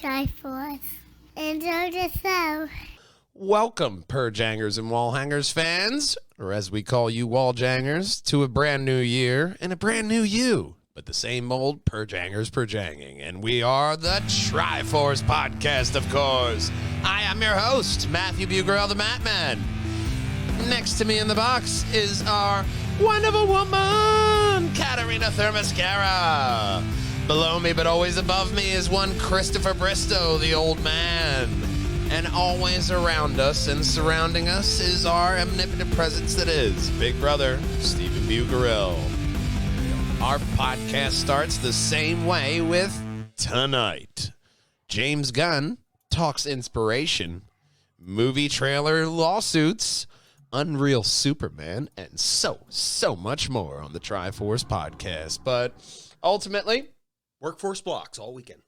Triforce. Enjoy the show. Welcome, Purjangers and Wallhangers fans, or as we call you, Walljangers, to a brand new year and a brand new you. But the same old Purjangers Purjanging, and we are the Triforce Podcast, of course. I am your host, Matthew Bugrell, the Matman. Next to me in the box is our wonderful woman, Katarina Thermascara. Below me, but always above me, is one Christopher Bristow, the old man. And always around us and surrounding us is our omnipotent presence that is Big Brother, Stephen Bugarell. Our podcast starts the same way with Tonight. James Gunn talks inspiration, movie trailer lawsuits, Unreal Superman, and so much more on the Triforce Podcast. But ultimately, workforce blocks all weekend.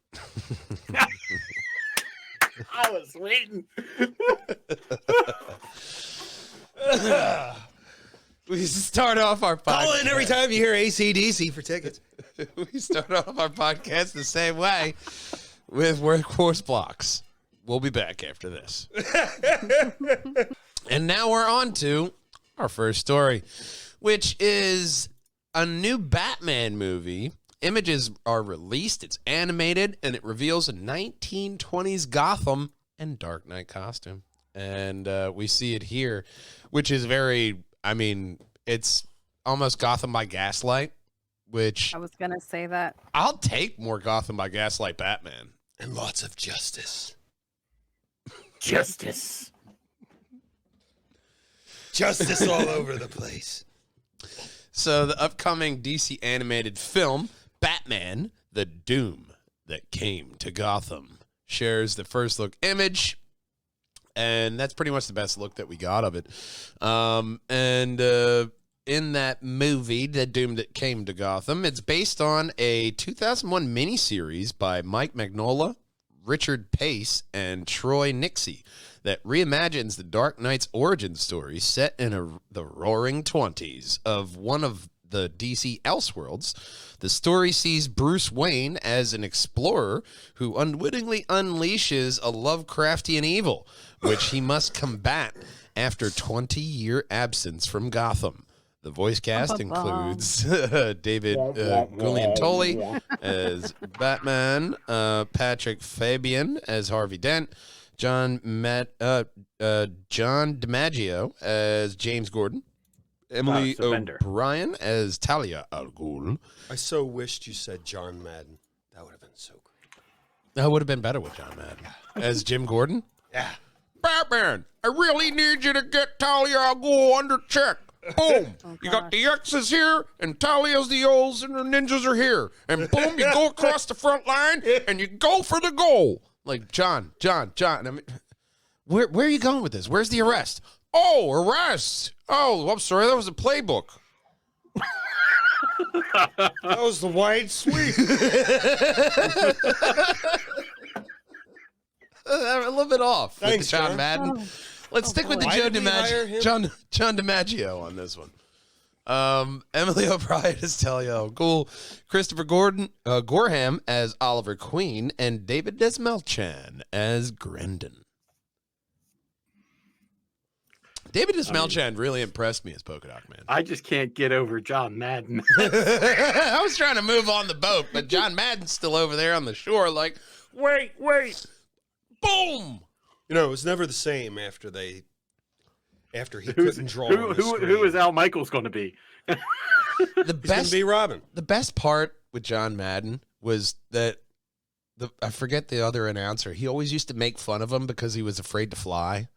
I was waiting. We start off our podcast. Call in every time you hear AC/DC for tickets. We start off our podcast the same way with workforce blocks. We'll be back after this. And now we're on to our first story, which is a new Batman movie. Images are released, it's animated, and it reveals a 1920s Gotham and Dark Knight costume. And we see it here, which is it's almost Gotham by Gaslight, which... I was going to say that. I'll take more Gotham by Gaslight Batman. And lots of justice. Justice. Justice all over the place. So the upcoming DC animated film, Batman, The Doom That Came to Gotham, shares the first look image, and that's pretty much the best look that we got of it. In that movie, The Doom That Came to Gotham, it's based on a 2001 miniseries by Mike Mignola, Richard Pace, and Troy Nixie that reimagines the Dark Knight's origin story set in the roaring 20s of one of the DC Elseworlds. The story sees Bruce Wayne as an explorer who unwittingly unleashes a Lovecraftian evil, which he must combat after 20-year absence from Gotham. The voice cast includes David Guglielmoli as Batman, Patrick Fabian as Harvey Dent, John DiMaggio as James Gordon, Emily O'Brien as Talia al Ghul. I so wished you said John Madden. That would have been so great. That would have been better with John Madden. As Jim Gordon? Yeah. Batman, I really need you to get Talia al Ghul under check. Boom. You got the X's here, and Talia's the O's, and the ninjas are here. And boom, you go across the front line, and you go for the goal. Like, John. I mean, where are you going with this? Where's the arrest? Oh, arrest. Oh, I'm sorry. That was a playbook. That was the wide sweep. A little bit off. Thanks, with John John. Madden. Let's stick with the Why did we hire him? John DiMaggio on this one. Emily O'Brien as Talia al Ghul, Christopher Gorham as Oliver Queen, and David Desmelchan as Grendon. David Desmelchan really impressed me as Polka Dot Man. I just can't get over John Madden. I was trying to move on the boat, but John Madden's still over there on the shore like, wait. Boom! You know, it was never the same after he couldn't draw on the screen. Who is Al Michaels going to be? He's going to be Robin. The best part with John Madden was that I forget the other announcer. He always used to make fun of him because he was afraid to fly.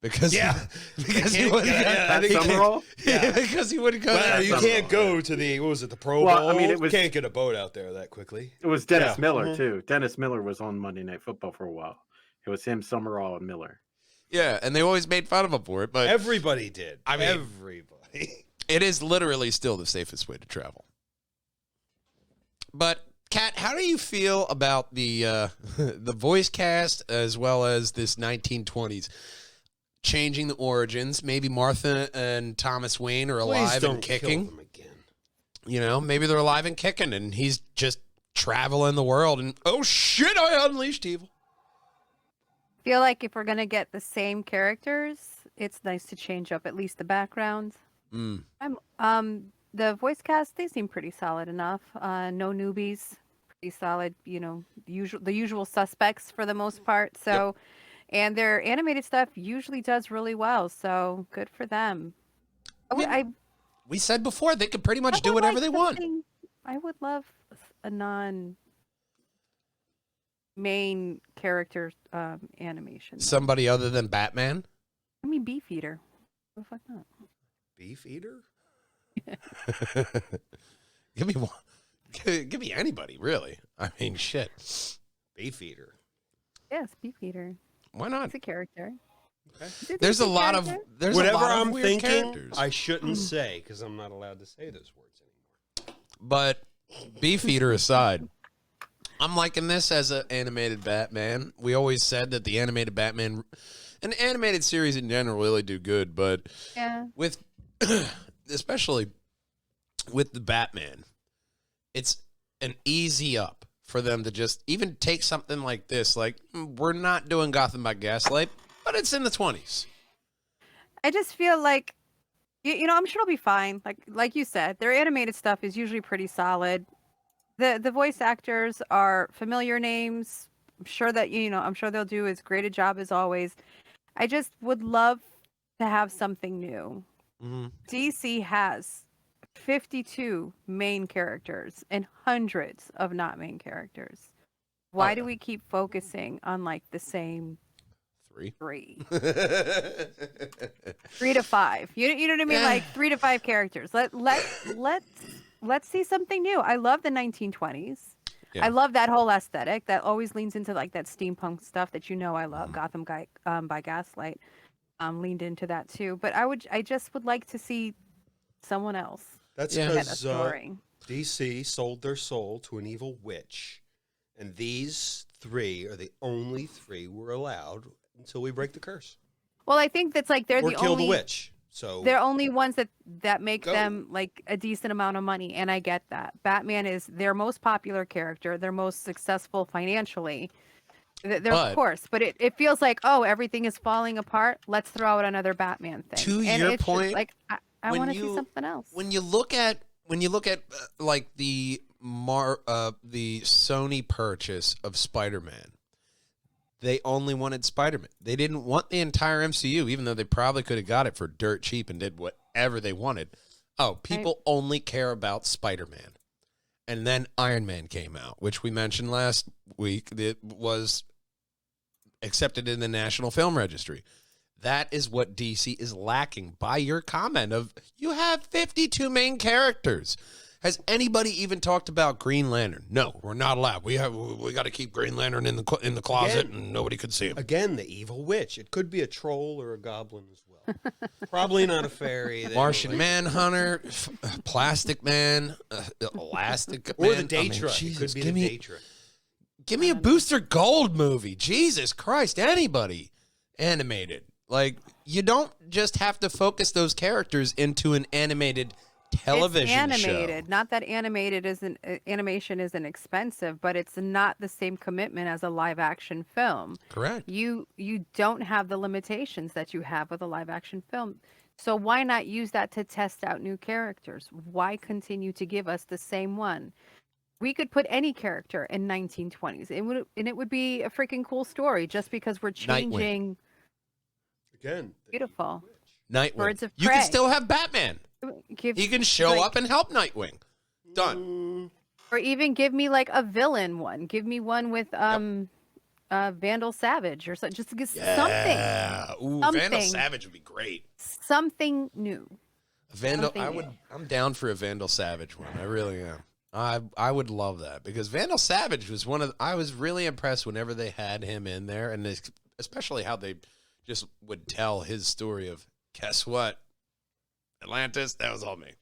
Because he wouldn't Summerall? because he wouldn't go. Well, there. you can't go to the Pro Well, Bowl. I mean, it was- Can't get a boat out there that quickly. It was Dennis Yeah. Miller, too. Dennis Miller was on Monday Night Football for a while. It was him, Summerall, and Miller. Yeah, and they always made fun of him for it, but Everybody did. I mean- everybody. it is literally still the safest way to travel. But Kat, how do you feel about the the voice cast as well as this 1920s changing the origins? Maybe Martha and Thomas Wayne are alive and kicking. Kill them again. You know, maybe they're alive and kicking, and he's just traveling the world and, oh shit, I unleashed evil. Feel like if we're gonna get the same characters, it's nice to change up at least the backgrounds. Mm. The voice cast, they seem pretty solid enough. No newbies, pretty solid. You know, the usual suspects for the most part. So, and their animated stuff usually does really well. So good for them. We said before they could pretty much I do would whatever like they want. something- I would love a non-main character animation. Somebody other than Batman. I mean, Beefeater. What the fuck not? Beef eater? Give me one. Give me anybody, really. I mean, shit. Beef eater. Yes, Beefeater. Why not? It's a character. Okay. Is it There's a lot of character? there's Whatever a lot of I'm weird thinking, characters. I shouldn't say because I'm not allowed to say those words anymore. But Beefeater aside, I'm liking this as an animated Batman. We always said that the animated Batman and animated series in general really do good, but Yeah. with especially with the Batman, it's an easy up for them to just even take something like this. Like, we're not doing Gotham by Gaslight, but it's in the 20s. I just feel like, you know, I'm sure it'll be fine. Like you said, their animated stuff is usually pretty solid. The voice actors are familiar names. I'm sure that, you know, I'm sure they'll do as great a job as always. I just would love to have something new. Mm-hmm. DC has 52 main characters and hundreds of not main characters. Why do we keep focusing on like the same 3. 3 to 5? You know what I mean? Yeah. Like 3 to 5 characters. Let's see something new. I love the 1920s. Yeah. I love that whole aesthetic that always leans into like that steampunk stuff that you know I love. Gotham by Gaslight leaned into that too. But I just would like to see someone else That's Yeah. get a because story. DC sold their soul to an evil witch, and these 3 are the only 3 we're allowed until we break the curse Well, I think that's like they're or the kill only the witch. So they're only ones that make Go. them like a decent amount of money, and I get that. Batman is their most popular character, their most successful financially. Of course, but it feels like, oh, everything is falling apart. Let's throw out another Batman thing. To And your it's just point, like I when want to see you- something else. When you look at like the Sony purchase of Spider-Man, they only wanted Spider-Man. They didn't want the entire MCU, even though they probably could have got it for dirt cheap and did whatever they wanted. Oh, people only care about Spider-Man. And then Iron Man came out, which we mentioned last week. It was accepted in the National Film Registry. That is what DC is lacking by your comment of you have 52 main characters. Has anybody even talked about Green Lantern? No, we're not allowed. We got to keep Green Lantern in the closet Again. and nobody could see him. again, the evil witch. It could be a troll or a goblin as well. Probably not a fairy. They Martian don't like- Manhunter, Plastic Man, Elastic or Man. the Daedra. It Jesus, could be the Daedra. give me a Booster Gold movie. Jesus Christ, anybody animated. Like, you don't just have to focus those characters into an animated television it's animated. show. Not that animation isn't expensive, but it's not the same commitment as a live action film. Correct. You don't have the limitations that you have with a live action film. So why not use that to test out new characters? Why continue to give us the same one? We could put any character in 1920s. It would be a freaking cool story just because we're changing. Again, the Beautiful. Nightwing. Birds of You can Prey. still have Batman. Give, He can show like- up and help Nightwing. Done. or even give me like a villain one. Give me one with Vandal Savage or something. Just something. Yeah. Ooh, Vandal Something. Savage would be great. Something new. Vandal, Something new. I'm down for a Vandal Savage one. I really am. I would love that because Vandal Savage was I was really impressed whenever they had him in there, and especially how they just would tell his story of, guess what? Atlantis, that was all me.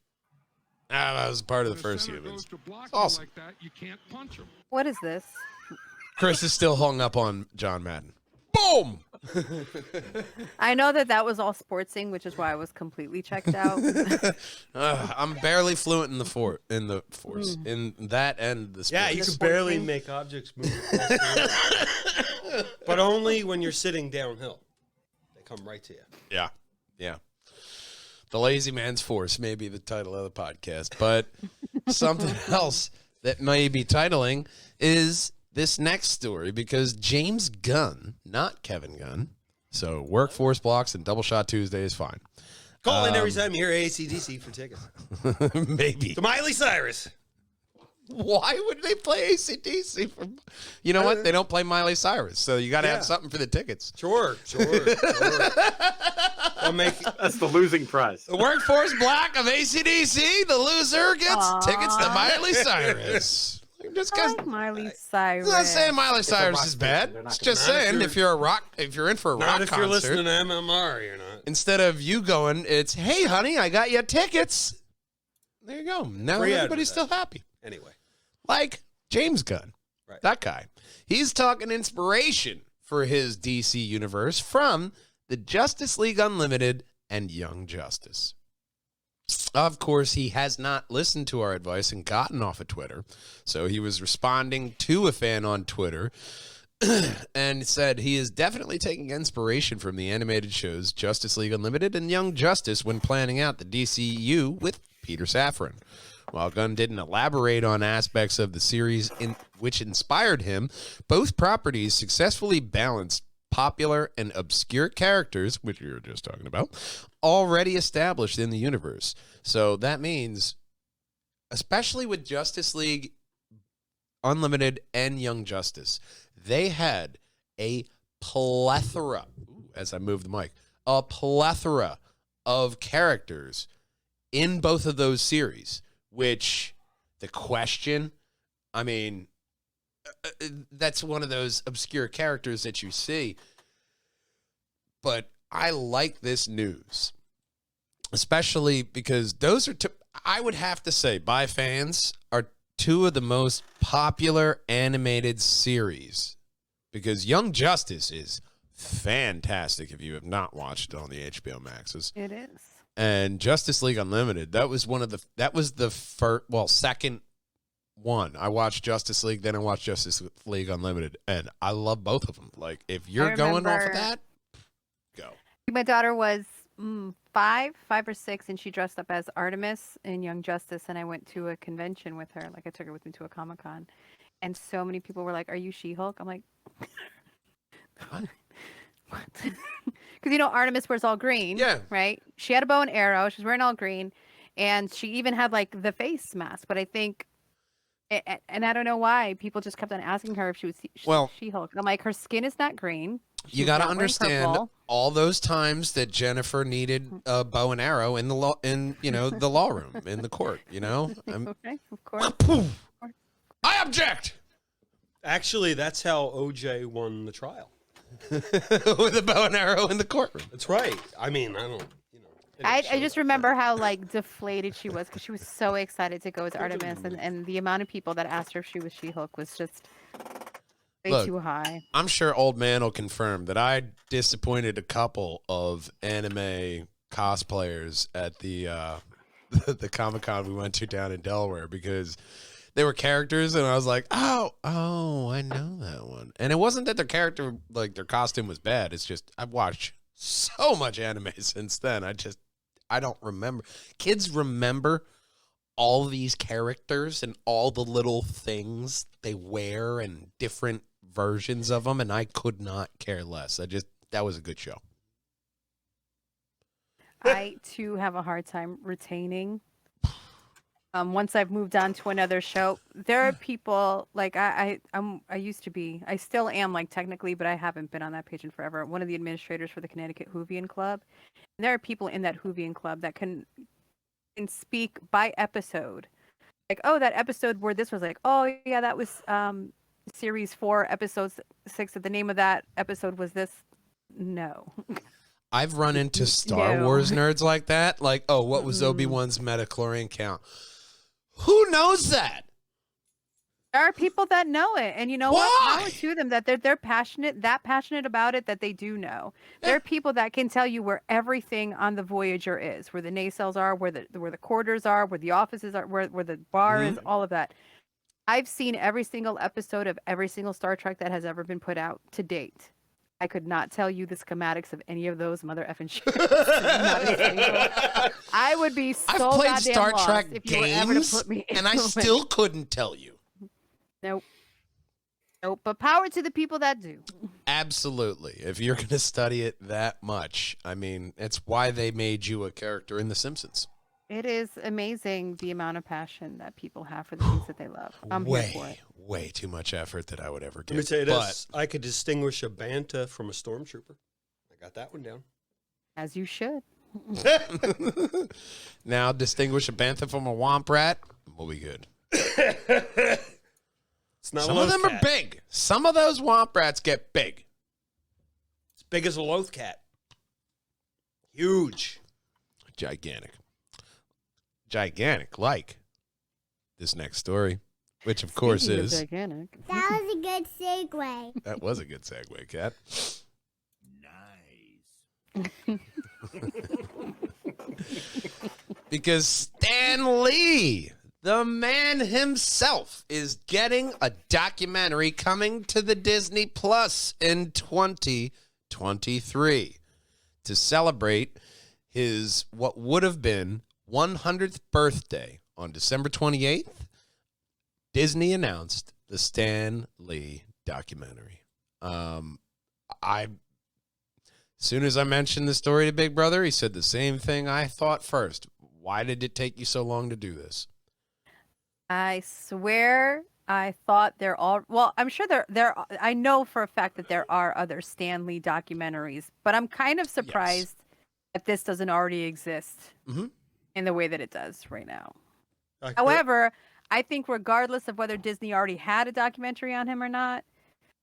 That was part of the first humans. Awesome. Like that, you can't punch him. What is this? Chris is still hung up on John Madden. Boom! I know that was all sportsing, which is why I was completely checked out. I'm barely fluent in the force in that and the Yeah, sports. you The can sport barely thing. make objects move. across the room. But only when you're sitting downhill. They come right to you. Yeah. The Lazy Man's Force may be the title of the podcast, but something else that may be titling is this next story because James Gunn, not Kevin Gunn, so workforce blocks and double shot Tuesday is fine. Call in every time you hear ACDC for tickets. Maybe. To Miley Cyrus. Why would they play ACDC? You know what? They don't play Miley Cyrus, so you got to Yeah. have something for the tickets. Sure. I'll make That's the losing prize. The workforce block of ACDC, the loser gets tickets to Miley Cyrus. Just because Hi, Miley Cyrus. I'm not saying Miley a Cyrus rock is station. bad. They're not It's gonna- just Not if saying you're- if you're in for a not rock if you're concert, listening to MMR, you're not. instead of you going, it's hey honey, I got you tickets. There you go. Now Free everybody's still advertising. happy. Anyway. Like James Gunn, Right. that guy. He's talking inspiration for his DC universe from the Justice League Unlimited and Young Justice. Of course, he has not listened to our advice and gotten off of Twitter. So he was responding to a fan on Twitter and said he is definitely taking inspiration from the animated shows Justice League Unlimited and Young Justice when planning out the DCU with Peter Safran. While Gunn didn't elaborate on aspects of the series in which inspired him, both properties successfully balanced popular and obscure characters, which you were just talking about, already established in the universe. So that means, especially with Justice League Unlimited and Young Justice, they had a plethora, as I move the mic, a plethora of characters in both of those series, which the Question, I mean, that's one of those obscure characters that you see. But I like this news, especially because those are, I would have to say, by fans, are two of the most popular animated series. Because Young Justice is fantastic if you have not watched it on the HBO Maxes. It is. And Justice League Unlimited, that was the first, second one. I watched Justice League, then I watched Justice League Unlimited, and I love both of them. Like, if you're going off of remember- that, go. My daughter was 5 or 6, and she dressed up as Artemis in Young Justice, and I went to a convention with her. Like, I took her with me to a Comic-Con, and so many people were like, "Are you She-Hulk?" I'm like, What? because Artemis wears all green. Yeah. Right. She had a bow and arrow. She was wearing all green, and she even had like the face mask. But I think, and I don't know why people just kept on asking her if she was Well- She-Hulk. I'm like, her skin is not green. You She's got to not wearing understand purple. all those times that Jennifer needed a bow and arrow in the law, the law room, in the court. Okay, of course. I object Actually, that's how OJ won the trial. with a bow and arrow in the courtroom. That's right. I mean, I don't, they I didn't show just that. remember how like deflated she was because she was so excited to go as Artemis, and the amount of people that asked her if she was She-Hulk was just way Look, too high. I'm sure Old Man will confirm that I disappointed a couple of anime cosplayers at the the Comic-Con we went to down in Delaware because they were characters and I was like, oh, I know that one. And it wasn't that their character, like their costume was bad. It's just I've watched so much anime since then. I don't remember. Kids remember all these characters and all the little things they wear and different versions of them, and I could not care less. That was a good show. I too have a hard time retaining. Once I've moved on to another show, there are people like I used to be. I still am like technically, but I haven't been on that page in forever. One of the administrators for the Connecticut Whovian Club. And there are people in that Whovian Club that can speak by episode. Like, oh, that episode where this was like, oh yeah, that was series 4, episode 6. The name of that episode was this. No. I've run into Star No. Wars nerds like that. Like, oh, what was Obi-Wan's metachlorian count? Who knows that? There are people that know it, and you know what? Why? Power to them that they're passionate about it, that they do know. There are people that can tell you where everything on the Voyager is, where the nacelles are, where the quarters are, where the offices are, where the bar is, all of that. I've seen every single episode of every single Star Trek that has ever been put out to date. I could not tell you the schematics of any of those mother effing ships. Not a single. I would be so I've played goddamn Star lost Trek if you were ever to games, put me and I into it. still couldn't tell you. Nope. But power to the people that do. Absolutely. If you're going to study it that much, I mean, it's why they made you a character in The Simpsons. It is amazing the amount of passion that people have for the things that they love. I'm here for it. Way too much effort that I would ever Let me give. tell you this: I could distinguish a banta from a stormtrooper. I got that one down. As you should. But now distinguish a bantha from a womp rat, we'll be good. It's not Some a of them are cat. big. Some of those womp rats get big. It's big as a loth cat. Huge. Gigantic. Gigantic, like this next story, which of course Speaking of is. gigantic. That was a good segue. That was a good segue, Kat. Because Stan Lee, the man himself, is getting a documentary coming to the Disney Plus in 2023 to celebrate his what would have been 100th birthday on December 28th. Disney announced the Stan Lee documentary. As soon as I mentioned the story to Big Brother, he said the same thing I thought first. Why did it take you so long to do this? I swear I thought they're all well, I'm sure there I know for a fact that there are other Stan Lee documentaries, but I'm kind of surprised that this doesn't already exist Mhm. in the way that it does right now. I- However, I think regardless of whether Disney already had a documentary on him or not,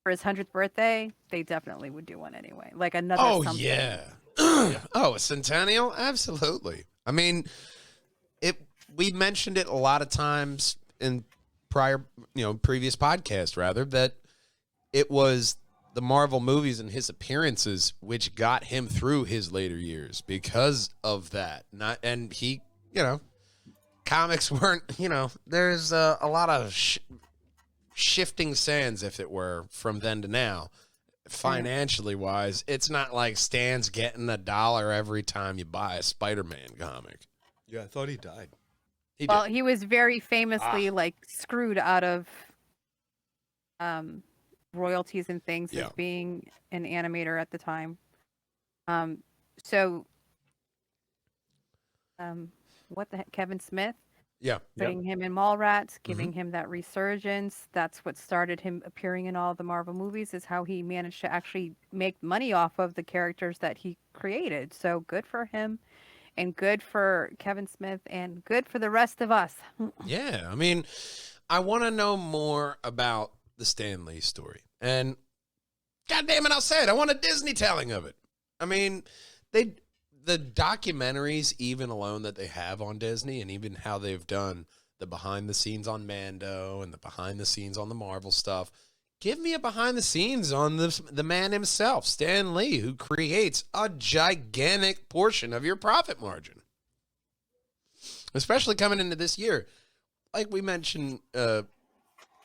for his 100th birthday, they definitely would do one anyway. Like another Oh, something. yeah. Oh, a centennial? Absolutely. I mean, we mentioned it a lot of times in previous podcasts, rather, that it was the Marvel movies and his appearances which got him through his later years because of that. And he, comics weren't, there's a lot of shifting sands, if it were, from then to now. Financially wise, it's not like Stan's getting $1 every time you buy a Spider-Man comic. Yeah, I thought he died. Well, he was very famously screwed out of royalties and things Yeah. as being an animator at the time. What the heck? Kevin Smith Yeah. putting him in Mallrats, giving him that resurgence. That's what started him appearing in all the Marvel movies, is how he managed to actually make money off of the characters that he created. So good for him, and good for Kevin Smith, and good for the rest of us. Yeah. I mean, I want to know more about the Stan Lee story. And God damn it, I'll say it. I want a Disney telling of it. I mean, the documentaries, even alone, that they have on Disney, and even how they've done the behind the scenes on Mando and the behind the scenes on the Marvel stuff. Give me a behind the scenes on the man himself, Stan Lee, who creates a gigantic portion of your profit margin, especially coming into this year. Like we mentioned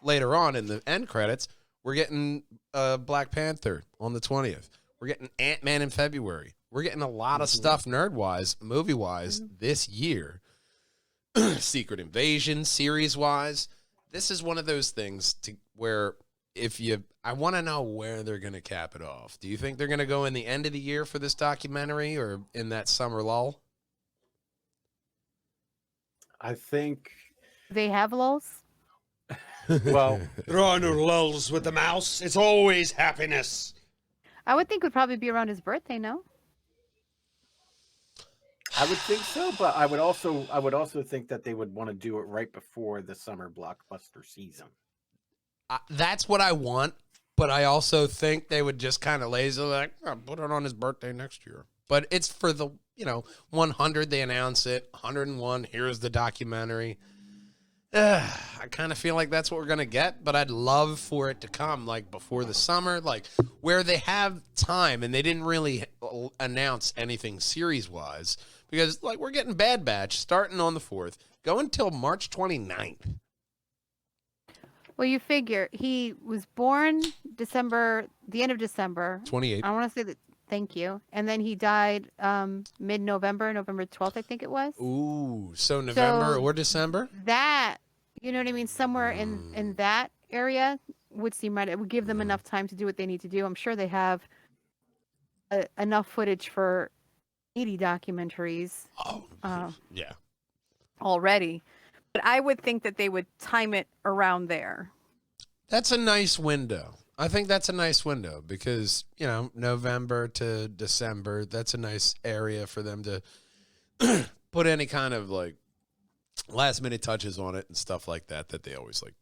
later on in the end credits, we're getting Black Panther on the 20th. We're getting Ant-Man in February. We're getting a lot of stuff nerd-wise, movie-wise this year. Secret Invasion, series-wise. This is one of those things where I want to know where they're going to cap it off. Do you think they're going to go in the end of the year for this documentary or in that summer lull? I think, They have lulls. well, There are no lulls with the mouse. It's always happiness. I would think it would probably be around his birthday, no? I would think so, but I would also think that they would want to do it right before the summer blockbuster season. That's what I want, but I also think they would just kind of lazily put it on his birthday next year. But it's for the 100. They announce it. 101. Here's the documentary. I kind of feel like that's what we're going to get, but I'd love for it to come like before the summer, like where they have time and they didn't really announce anything series-wise because like we're getting Bad Batch starting on the 4th, going until March 29th. Well, you figure he was born the end of December. 28th. I want to say that. Thank you. And then he died mid-November, November 12th, I think it was. Ooh, so November or December? That, you know what I mean? Somewhere in that area would seem right. It would give them enough time to do what they need to do. I'm sure they have enough footage for 80 documentaries Oh, yeah. already. But I would think that they would time it around there. That's a nice window. I think that's a nice window because, you know, November to December, that's a nice area for them to put any kind of like last minute touches on it and stuff like that they always like to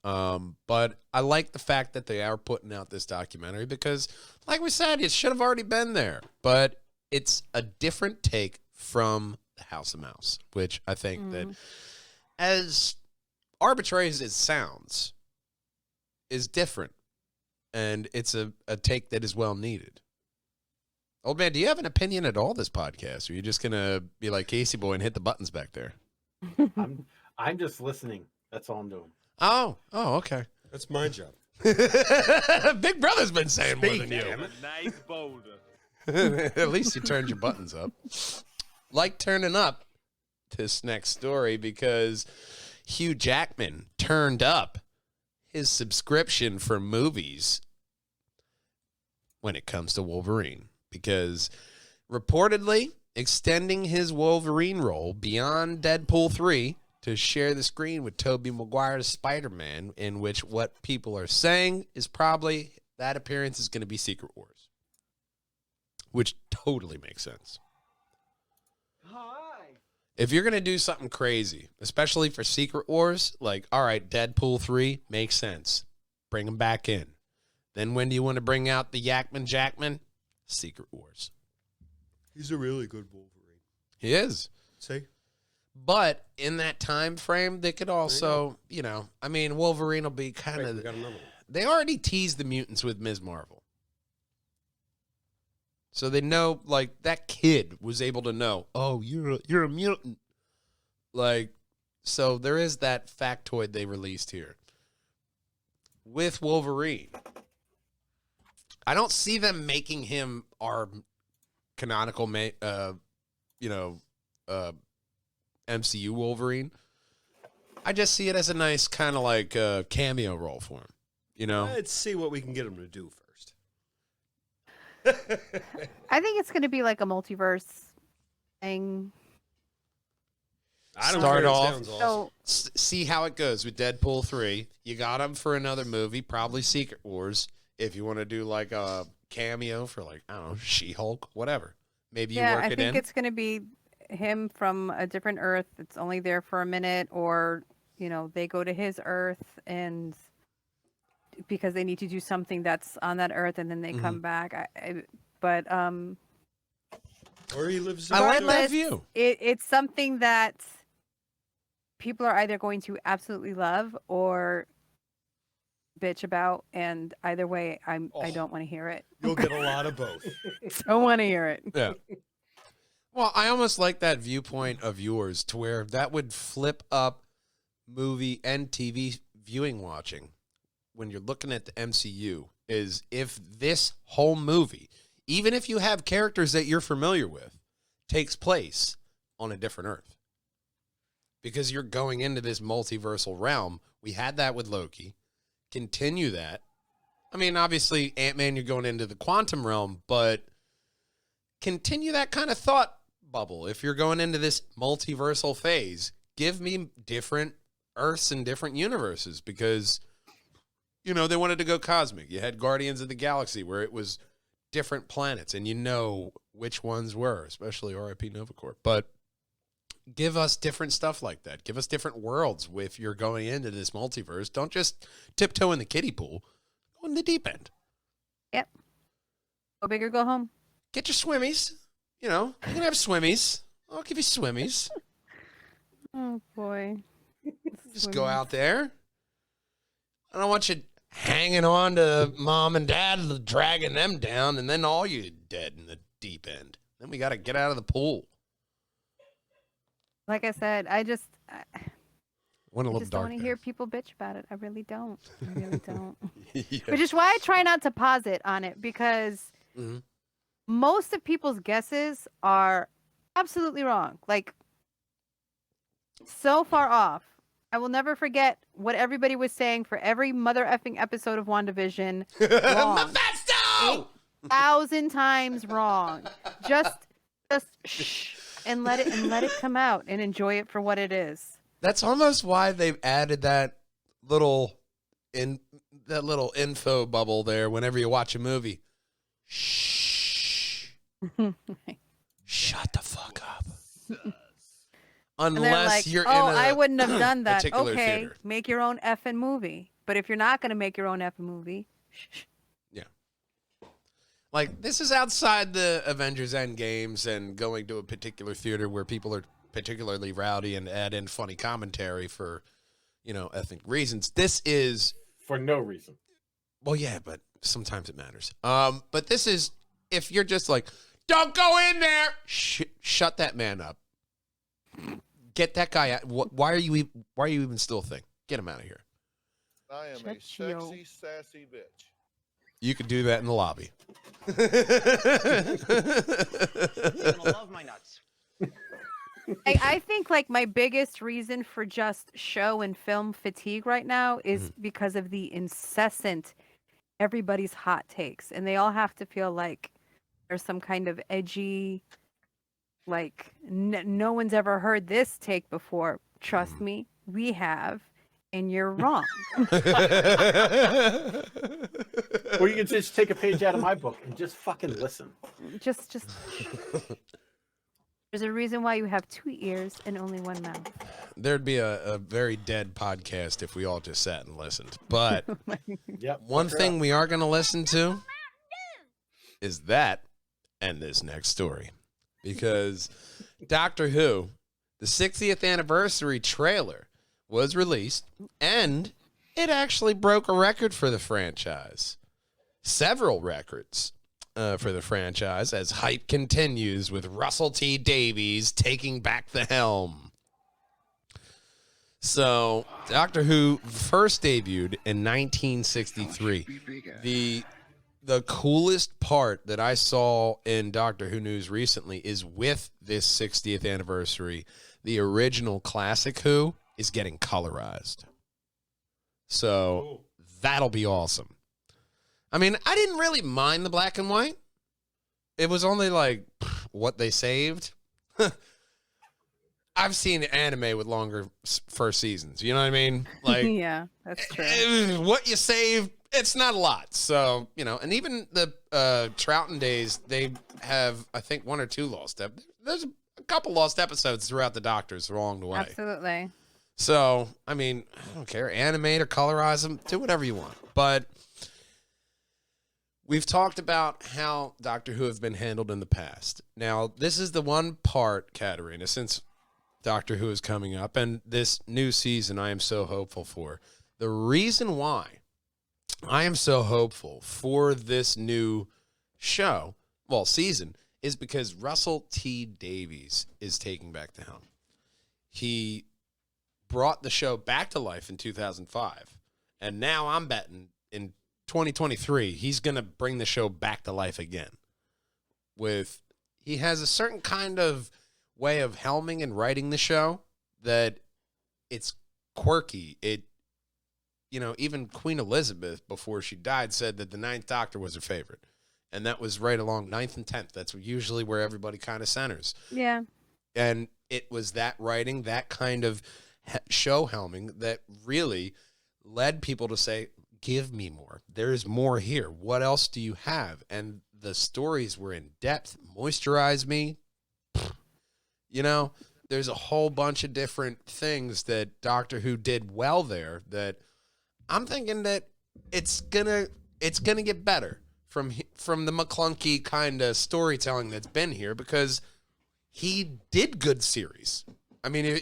do. But I like the fact that they are putting out this documentary because, like we said, it should have already been there. But it's a different take from the House of Mouse, which I think that as arbitrary as it sounds, is different. And it's a take that is well needed. Old man, do you have an opinion at all this podcast? Or are you just going to be like Casey Boy and hit the buttons back there? I'm just listening. That's all I'm doing. Oh, okay. That's my job. Big Brother's been saying more than you. Damn it. Nice boulder. At least you turned your buttons up. Like turning up this next story because Hugh Jackman turned up his subscription for movies when it comes to Wolverine because reportedly extending his Wolverine role beyond Deadpool 3 to share the screen with Tobey Maguire's Spider-Man, in which what people are saying is probably that appearance is going to be Secret Wars, which totally makes sense. If you're going to do something crazy, especially for Secret Wars, like, all right, Deadpool 3 makes sense. Bring him back in. Then when do you want to bring out the Yakman Jackman? Secret Wars. He's a really good Wolverine. He is. See? But in that time frame, they could also, you know, I mean, Wolverine will be kind Wait, of... we got another one. They already teased the mutants with Ms. Marvel. So they know, like, that kid was able to know, oh, you're a mutant. Like, so there is that factoid they released here. With Wolverine, I don't see them making him our canonical, MCU Wolverine. I just see it as a nice kind of like cameo role for him, you know? Let's see what we can get him to do first. I think it's going to be like a multiverse thing. I don't Start care. It off- sounds awesome. So See how it goes with Deadpool 3. You got him for another movie, probably Secret Wars. If you want to do like a cameo for like, I don't know, She-Hulk, whatever. Maybe you yeah, work I it think in. it's going to be him from a different Earth. It's only there for a minute, or you know, they go to his Earth and because they need to do something that's on that Earth, and then they come back. But Or he lives. I like in that regardless, view. it's something that people are either going to absolutely love or bitch about, and either way, I don't want to hear it. You'll get a lot of both. Don't want to hear it. Yeah. Well, I almost like that viewpoint of yours to where that would flip up movie and TV viewing watching when you're looking at the MCU is if this whole movie, even if you have characters that you're familiar with, takes place on a different Earth. Because you're going into this multiversal realm. We had that with Loki. Continue that. I mean, obviously, Ant-Man, you're going into the quantum realm, but continue that kind of thought bubble. If you're going into this multiversal phase, give me different Earths and different universes because, you know, they wanted to go cosmic. You had Guardians of the Galaxy where it was different planets and you know which ones were, especially R.I.P. Novacorp. But give us different stuff like that. Give us different worlds if you're going into this multiverse. Don't just tiptoe in the kiddie pool. Go in the deep end. Yep. Go big or go home. Get your swimmies. You know, you can have swimmies. I'll give you swimmies. Oh boy. Just go out there. I don't want you hanging on to mom and dad, dragging them down, and then all you dead in the deep end. Then we got to get out of the pool. Like I said, I just Went a I little just don't dark. want to hear people bitch about it. I really don't. I really don't. Yeah. Which is why I try not to pause it on it, because Mhm. most of people's guesses are absolutely wrong. Like, so far off. I will never forget what everybody was saying for every mother effing episode of WandaVision. Wrong. Mephisto! 1,000 times wrong. Just shh and let it come out and enjoy it for what it is. That's almost why they've added that little info bubble there whenever you watch a movie. Shh. Shut the fuck up. And they're Unless like, you're oh, in a I wouldn't have done that. particular Okay, theater. make your own effing movie. But if you're not going to make your own effing movie, shh. Like, this is outside the Avengers Endgames and going to a particular theater where people are particularly rowdy and add in funny commentary for, ethnic reasons. This is, For no reason. well, yeah, but sometimes it matters. But this is, if you're just like, don't go in there, shut that man up. Get that guy out. Why are you even still a thing? Get him out of here. I am a Shut your- sexy, sassy bitch. You could do that in the lobby. You're gonna love my nuts. I think like my biggest reason for just show and film fatigue right now is because of the incessant everybody's hot takes, and they all have to feel like there's some kind of edgy, like no one's ever heard this take before. Trust me, we have, and you're wrong. Or you can just take a page out of my book and just fucking listen. just there's a reason why you have 2 ears and only one mouth. There'd be a very dead podcast if we all just sat and listened. But Yep. one fuck her thing up. we are going to listen to is that and this next story. Because Doctor Who, the 60th anniversary trailer was released, and it actually broke a record for the franchise. Several records for the franchise as hype continues with Russell T Davies taking back the helm. So, Doctor Who first debuted in 1963. The coolest part that I saw in Doctor Who news recently is with this 60th anniversary, the original classic Who is getting colorized. So that'll be awesome. I mean, I didn't really mind the black and white. It was only like what they saved. I've seen anime with longer first seasons. You know what I mean? Like, Yeah, that's true. what you saved, it's not a lot. So, and even the Troughton days, they have, I think, 1 or 2 lost episodes. There's a couple lost episodes throughout the Doctors along the way. Absolutely. So, I mean, I don't care. Animate or colorize them. Do whatever you want. But we've talked about how Doctor Who have been handled in the past. Now, this is the one part, Katarina, since Doctor Who is coming up and this new season I am so hopeful for. The reason why I am so hopeful for this new season, is because Russell T Davies is taking back the helm. He brought the show back to life in 2005, and now I'm betting in 2023 he's going to bring the show back to life again. He has a certain kind of way of helming and writing the show that it's quirky. Even Queen Elizabeth, before she died, said that the 9th Doctor was her favorite. And that was right along 9th and 10th. That's usually where everybody kind of centers. Yeah. And it was that writing, that kind of show helming that really led people to say, give me more. There's more here. What else do you have? And the stories were in depth. Moisturize Me. There's a whole bunch of different things that Doctor Who did well there that I'm thinking that it's gonna get better from the McClunky kind of storytelling that's been here, because he did good series. I mean,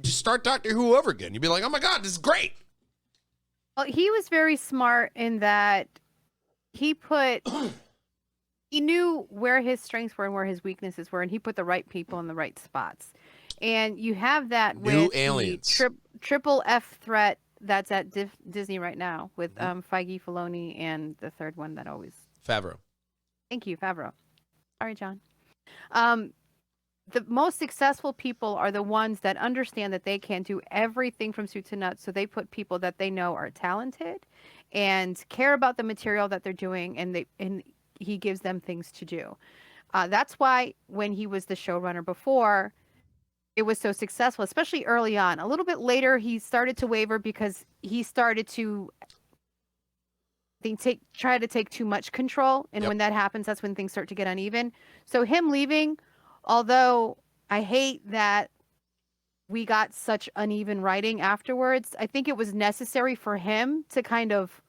just start Doctor Who over again. You'd be like, oh my God, this is great. Well, he was very smart in that he knew where his strengths were and where his weaknesses were, and he put the right people in the right spots. And you have that New with aliens. the triple F threat that's at Disney right now with Feige, Filoni, and the third one that always. Favreau. Thank you, Favreau. Sorry, John. The most successful people are the ones that understand that they can't do everything from soup to nuts, so they put people that they know are talented and care about the material that they're doing, and he gives them things to do. That's why when he was the showrunner before, it was so successful, especially early on. A little bit later, he started to waver because he started to try to take too much control, and when that happens, that's when things start to get uneven. So him leaving, although I hate that we got such uneven writing afterwards, I think it was necessary for him to kind of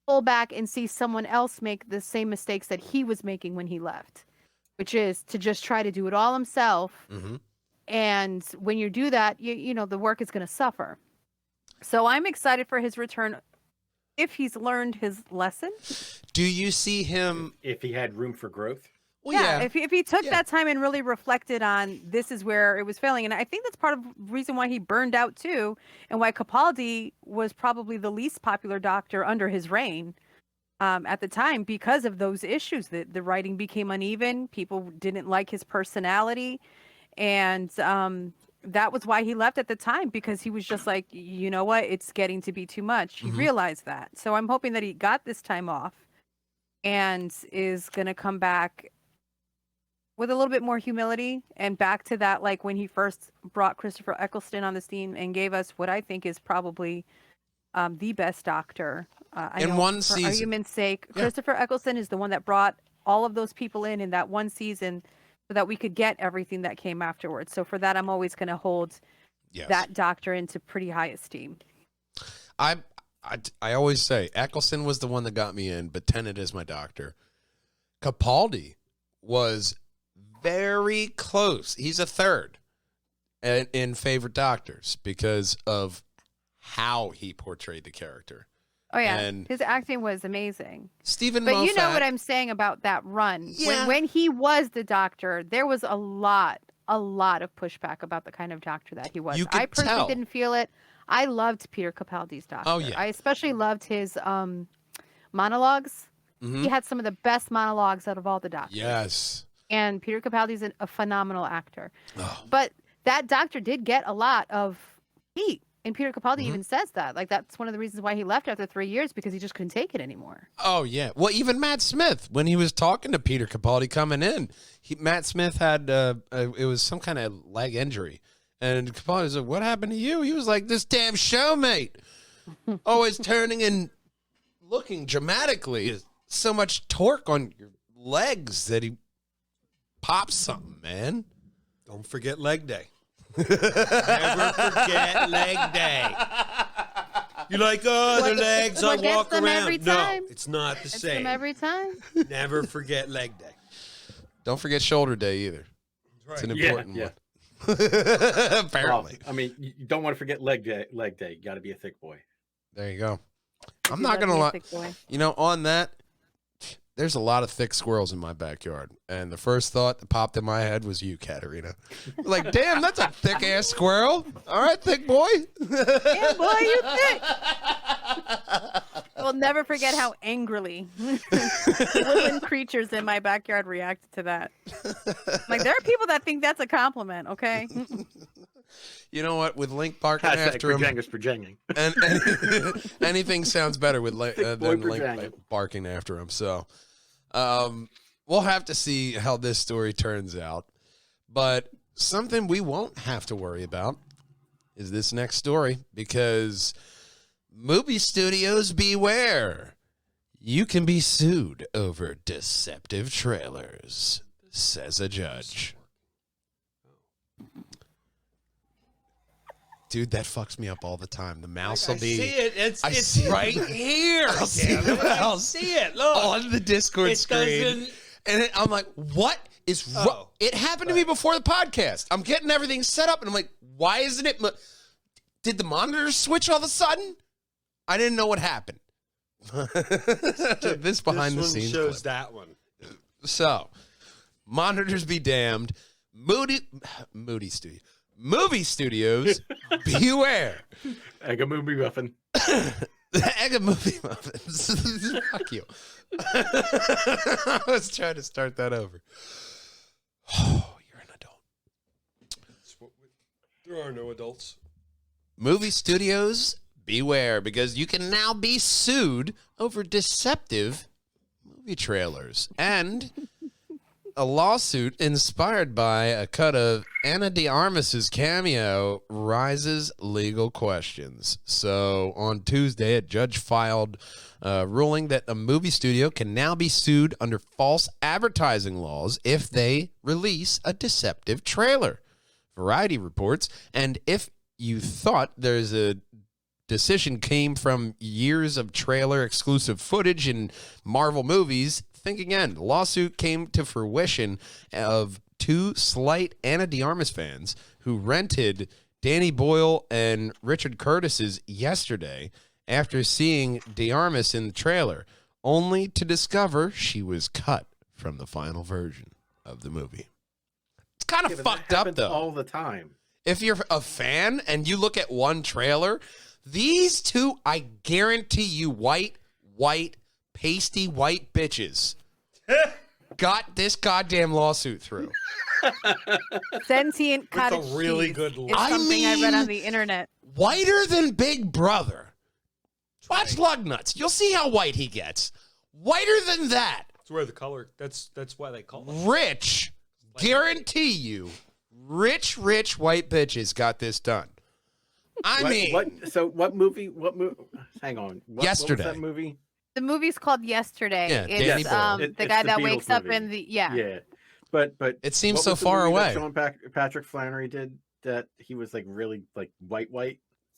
pull back and see someone else make the same mistakes that he was making when he left, which is to just try to do it all himself. Mm-hmm. And when you do that, you know, the work is going to suffer. So I'm excited for his return if he's learned his lesson. Do you see him? If he had room for growth. Well, yeah. If he took that time and really reflected on this is where it was failing. And I think that's part of the reason why he burned out too, and why Capaldi was probably the least popular Doctor under his reign at the time, because of those issues. The writing became uneven. People didn't like his personality. And that was why he left at the time, because he was just like, you know what, it's getting to be too much. He realized that. So I'm hoping that he got this time off and is going to come back with a little bit more humility and back to that, like when he first brought Christopher Eccleston on the scene and gave us what I think is probably the best Doctor. In one season. For argument's sake, Christopher Eccleston is the one that brought all of those people in that one season, so that we could get everything that came afterwards. So for that, I'm always going to hold that Doctor into pretty high esteem. I always say Eccleston was the one that got me in, but Tennant is my Doctor. Capaldi was very close. He's a third in favorite Doctors because of how he portrayed the character. Oh, yeah. And his acting was amazing. Stephen But Moffat, you know what I'm saying about that run. Yeah. When he was the Doctor, there was a lot of pushback about the kind of Doctor that he was. You could I personally tell. didn't feel it. I loved Peter Capaldi's Doctor. Oh, yeah. I especially loved his monologues. He had some of the best monologues out of all the Doctors. Yes. And Peter Capaldi's a phenomenal actor. Oh. But that Doctor did get a lot of heat. And Peter Capaldi even says that. Like, that's one of the reasons why he left after 3 years, because he just couldn't take it anymore. Oh, yeah. Well, even Matt Smith, when he was talking to Peter Capaldi coming in, Matt Smith had, it was some kind of leg injury. And Capaldi was like, what happened to you? He was like, this damn show, mate. Always turning and looking dramatically. So much torque on your legs that he pops something, man. Don't forget leg day. Never forget leg day. You're like, oh, the legs, I what gets walk them around. every No, time? it's not the It's same. him every time. Never forget leg day. Don't forget shoulder day either. It's an Yeah, important yeah. one. Apparently. Well, I mean, you don't want to forget leg day. Leg day. You got to be a thick boy. There you go. I'm He not does going to be a lie. thick boy. You know, on that, there's a lot of thick squirrels in my backyard. And the first thought that popped in my head was you, Katarina. Like, damn, that's a thick-ass squirrel. All right, thick boy. Yeah, boy, you thick. I will never forget how angrily woodland creatures in my backyard reacted to that. Like, there are people that think that's a compliment, okay? You know what? With Link barking Hashtag after him, Projangus Projanging. and anything sounds better with Thick boy than Link Projangus. barking after him. So, we'll have to see how this story turns out. But something we won't have to worry about is this next story, because movie studios beware. You can be sued over deceptive trailers, says a judge. Dude, that fucks me up all the time. The mouse will be. See it. It's see it. right here. I'll see the mouse See it. Look. on the Discord It screen. doesn't- And I'm like, what is wrong? Oh. It happened to me before the podcast. I'm getting everything set up, and I'm like, why isn't it? Did the monitors switch all of a sudden? I didn't know what happened. This behind the one scenes shows clip. that one. So, monitors be damned. Movie studios, beware. Egg a movie muffin. The egg of movie muffins. Fuck you. I was trying to start that over. Oh, you're an adult. There are no adults. Movie studios, beware, because you can now be sued over deceptive movie trailers. And a lawsuit inspired by a cut of Ana de Armas's cameo raises legal questions. So on Tuesday, a judge filed a ruling that a movie studio can now be sued under false advertising laws if they release a deceptive trailer. Variety reports, and if you thought there's a decision came from years of trailer exclusive footage in Marvel movies, think again. The lawsuit came to fruition of two slight Ana de Armas fans who rented Danny Boyle and Richard Curtis's Yesterday after seeing de Armas in the trailer, only to discover she was cut from the final version of the movie. It's kind of Yeah, but fucked that up, happens though. all the time. If you're a fan and you look at one trailer, these two, I guarantee you, white, pasty white bitches got this goddamn lawsuit through. Sentient cottage a really cheese good is line. I something I read mean- on the internet. Whiter than Big Brother. Watch Lug Nuts. You'll see how white he gets. Whiter than that. That's where the color. That's why they call it. Rich. Guarantee you. Rich white bitches got this done. I mean, What movie? Hang on. Yesterday. What was that movie? The movie's called Yesterday. Yeah, it's Danny Boyle. the It's guy the that Beatles wakes up movie. in the yeah. But it seems what so was the far movie away. that Sean Patrick Flannery did that he was like really like white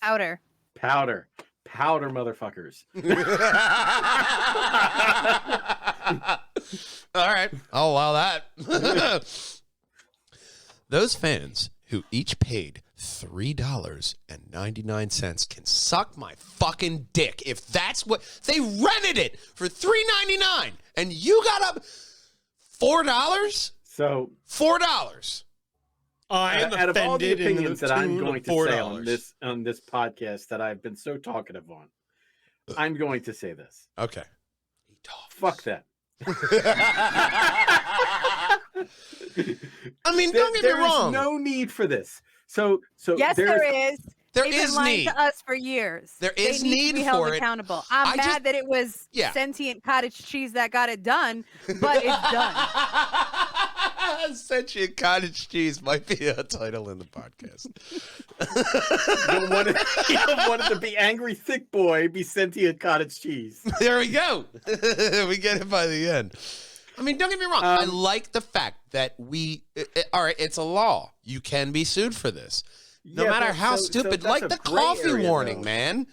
Outer. powder motherfuckers. All right. I'll allow that. Those fans who each paid $3.99 can suck my fucking dick if that's what they rented it for $3.99 and you got up $4? So $4. I am out of all the offended in opinions the that I'm tune going of to say $4. on this podcast that I've been so talkative on, I'm going to say this. Okay. Fuck that. I mean, don't get me There is wrong. no need for this. So Yes, there's- there is. There They've is been lying need. to us for years. There They is need need to be held for it. accountable. I'm I mad just- that it was Yeah. sentient cottage cheese that got it done, but it's done. Sentient cottage cheese might be a title in the podcast. you don't want it to be angry thick boy, be sentient cottage cheese. There we go. We get it by the end. I mean, don't get me wrong. I like the fact that all right, it's a law. You can be sued for this. No Yeah, matter but how so stupid. that's Like a the gray coffee area, warning, though. man.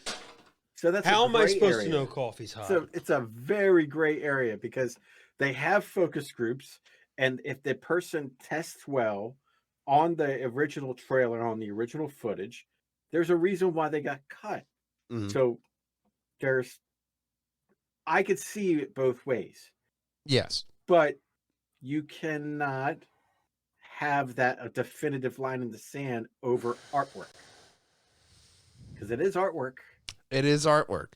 So that's How a am I gray supposed area. to know coffee's hot? So it's a very gray area because they have focus groups, and if the person tests well on the original trailer, on the original footage, there's a reason why they got cut. Mhm. So I could see it both ways, Yes. but you cannot have that a definitive line in the sand over artwork because it is artwork. It is artwork.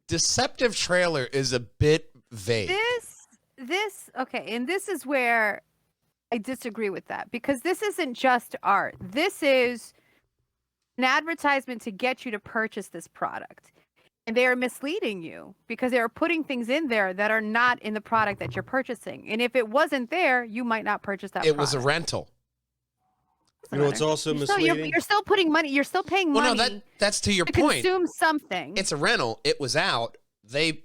Deceptive trailer is a bit vague. This okay, and this is where I disagree with that because this isn't just art. This is an advertisement to get you to purchase this product. And they are misleading you because they are putting things in there that are not in the product that you're purchasing. And if it wasn't there, you might not purchase that It product. was a rental. You know what's also misleading? You're still putting money. You're still paying Well, money no, that's to your to point. consume something. It's a rental. It was out. They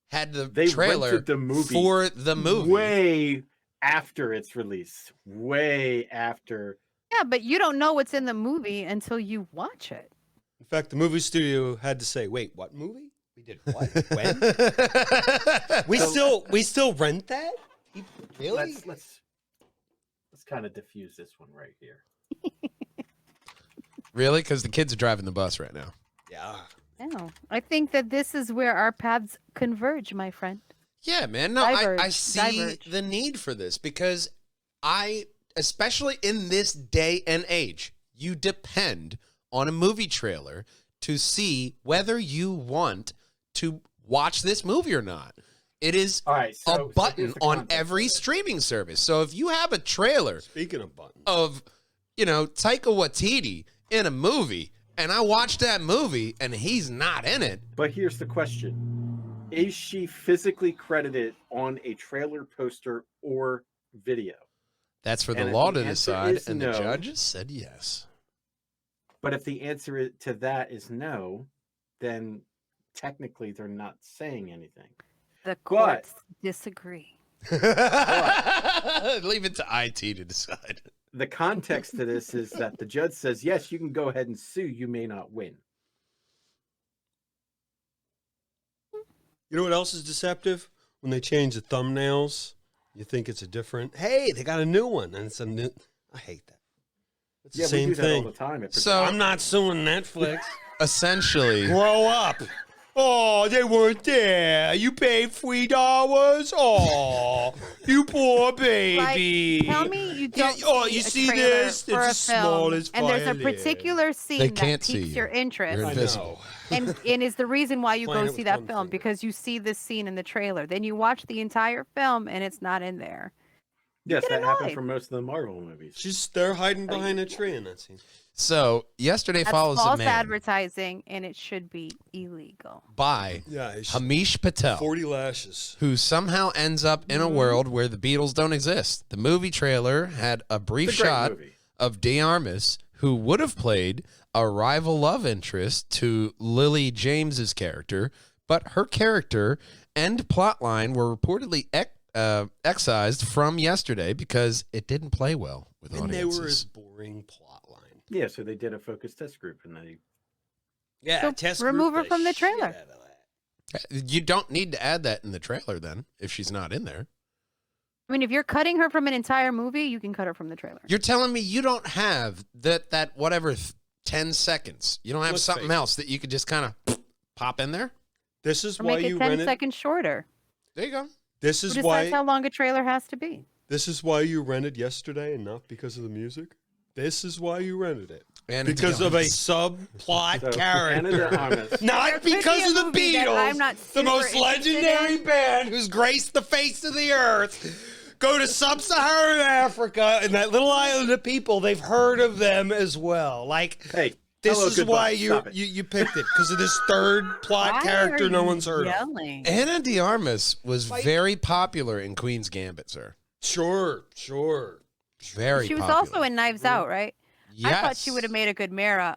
had the They trailer rented the movie for the movie. way after its release, way after. Yeah, but you don't know what's in the movie until you watch it. In fact, the movie studio had to say, "Wait, what movie? We did what? When? we still rent that? Really? Let's kind of diffuse this one right here. Really? Because the kids are driving the bus right now. Yeah. No, I think that this is where our paths converge, my friend. Yeah, man. No, I Diverge, see diverge. the need for this because especially in this day and age, you depend on a movie trailer to see whether you want to watch this movie or not. It is All right, a so button here's the on context every of it. streaming service. So if you have a trailer Speaking of buttons. of, Taika Waititi in a movie, and I watch that movie and he's not in it, But here's the question: is she physically credited on a trailer, poster, or video? that's for the And if law the to answer decide. is And the no- judges said yes. But if the answer to that is no, then technically they're not saying anything. The courts disagree. Leave it to IT to decide. The context to this is that the judge says, yes, you can go ahead and sue. You may not win. You know what else is deceptive? When they change the thumbnails, you think it's a different. Hey, they got a new one, and it's a new. I hate that. It's the Yeah, same we do that thing. all the time. So- I'm not suing Netflix. Essentially, Grow up. Oh, they weren't there. You paid $3. Oh, you poor baby. Tell me you don't you see see a trailer this? for It's a the film, smallest and there's a violin. particular scene They that can't see piques you. your interest, You're I invisible. know. and is the reason why you Playing go it see with that one film finger. because you see this scene in the trailer. Then you watch the entire film and it's not in there. Yes, get that happened annoyed. for most of the Marvel movies. They're hiding behind a tree in that scene. So yesterday That's follows a false man advertising, and it should be illegal. by Yeah, it's Hamish Patel, 40 lashes. who somehow ends up in a world where the Beatles don't exist. The movie trailer had a brief It's a great shot movie. of De Armas, who would have played a rival love interest to Lily James's character, but her character and plotline were reportedly excised from yesterday because it didn't play well with And they were his audiences. boring plot line. Yeah, so they did a focus test group, and they Yeah, So test remove group her from the trailer. shit out of that. You don't need to add that in the trailer then if she's not in there. I mean, if you're cutting her from an entire movie, you can cut her from the trailer. You're telling me you don't have that whatever 10 seconds. You don't have Let's something face it. else that you could just kind of pop in there? This is Or why make it you 10 rented. seconds shorter. There you go. This Who is decides why. how long a trailer has to be? This is why you rented yesterday, and not because of the music. This is why you rented it. And Because of a subplot So, character. Anna de Armas. Not There could be because a of the movie that I'm Beatles, not the super most interested legendary in. band who's graced the face of the earth. Go to sub-Saharan Africa and that little island of people, they've heard of them as well. Like, Hey, this hello, is goodbye. why Stop it. you picked it, because of this third plot Why character are no you one's heard of. yelling? Anna de Armas was very popular in Queen's Gambit, sir. Sure. Very She was popular. also in Knives Out, right? Yes. I thought she would have made a good Mara.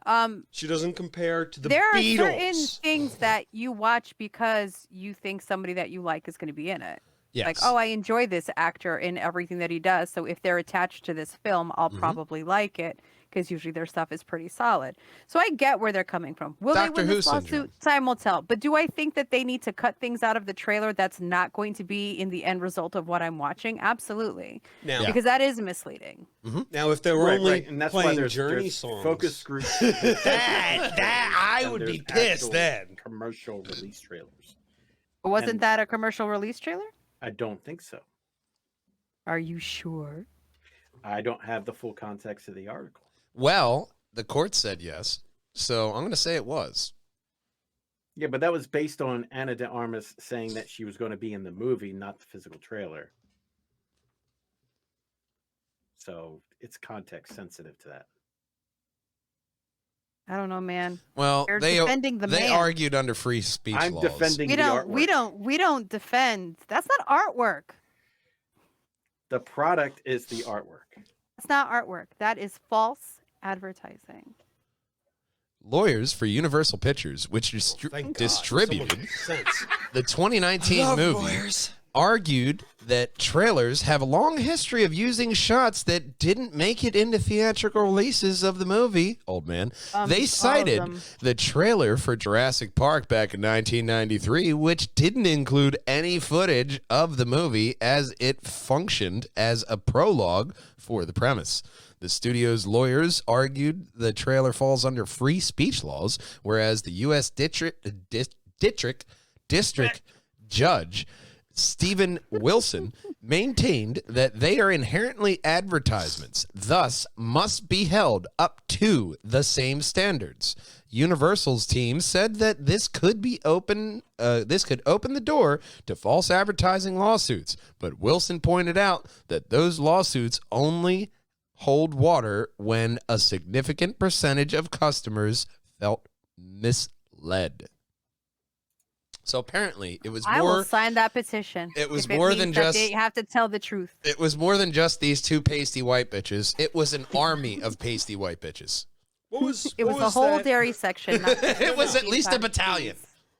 She doesn't compare to the There are Beatles. certain things that you watch because you think somebody that you like is going to be in it. Yes. Like, oh, I enjoy this actor in everything that he does. So if they're attached to this film, I'll probably like it because usually their stuff is pretty solid. So I get where they're coming from. Will they Doctor win Who this syndrome. lawsuit? Time will tell. But do I think that they need to cut things out of the trailer that's not going to be in the end result of what I'm watching? Absolutely. Now, Because that is misleading. now, if they were Right, only right, and that's why playing there's Journey songs, focus groups. that I and would be there's pissed actual then. Commercial release trailers. Wasn't And- that a commercial release trailer? I don't think so. Are you sure? I don't have the full context of the article. Well, the court said yes, so I'm going to say it was. Yeah, but that was based on Anna de Armas saying that she was going to be in the movie, not the physical trailer. So it's context sensitive to that. I don't know, man. Well, You're they defending the they man. argued under free speech I'm laws. defending We the don't. artwork. We don't defend. That's not artwork. The product is the artwork. That's not artwork. That is false advertising. Lawyers for Universal Pictures, which Thank God. distributed Someone makes sense. the 2019 movie, argued that trailers have a long history of using shots that didn't make it into theatrical releases of the movie. Old man. All They of cited them. the trailer for Jurassic Park back in 1993, which didn't include any footage of the movie as it functioned as a prologue for the premise. The studio's lawyers argued the trailer falls under free speech laws, whereas the U.S. District Judge Stephen Wilson maintained that they are inherently advertisements, thus must be held up to the same standards. Universal's team said that this could open the door to false advertising lawsuits, but Wilson pointed out that those lawsuits only hold water when a significant percentage of customers felt misled. So apparently, it was I will more. sign that petition. It was if more means than that just. they have to tell the truth. It was more than just these two pasty white bitches. It was an army of pasty white bitches. What was It what was the whole that? dairy section. not just It was the at least a feedback. battalion.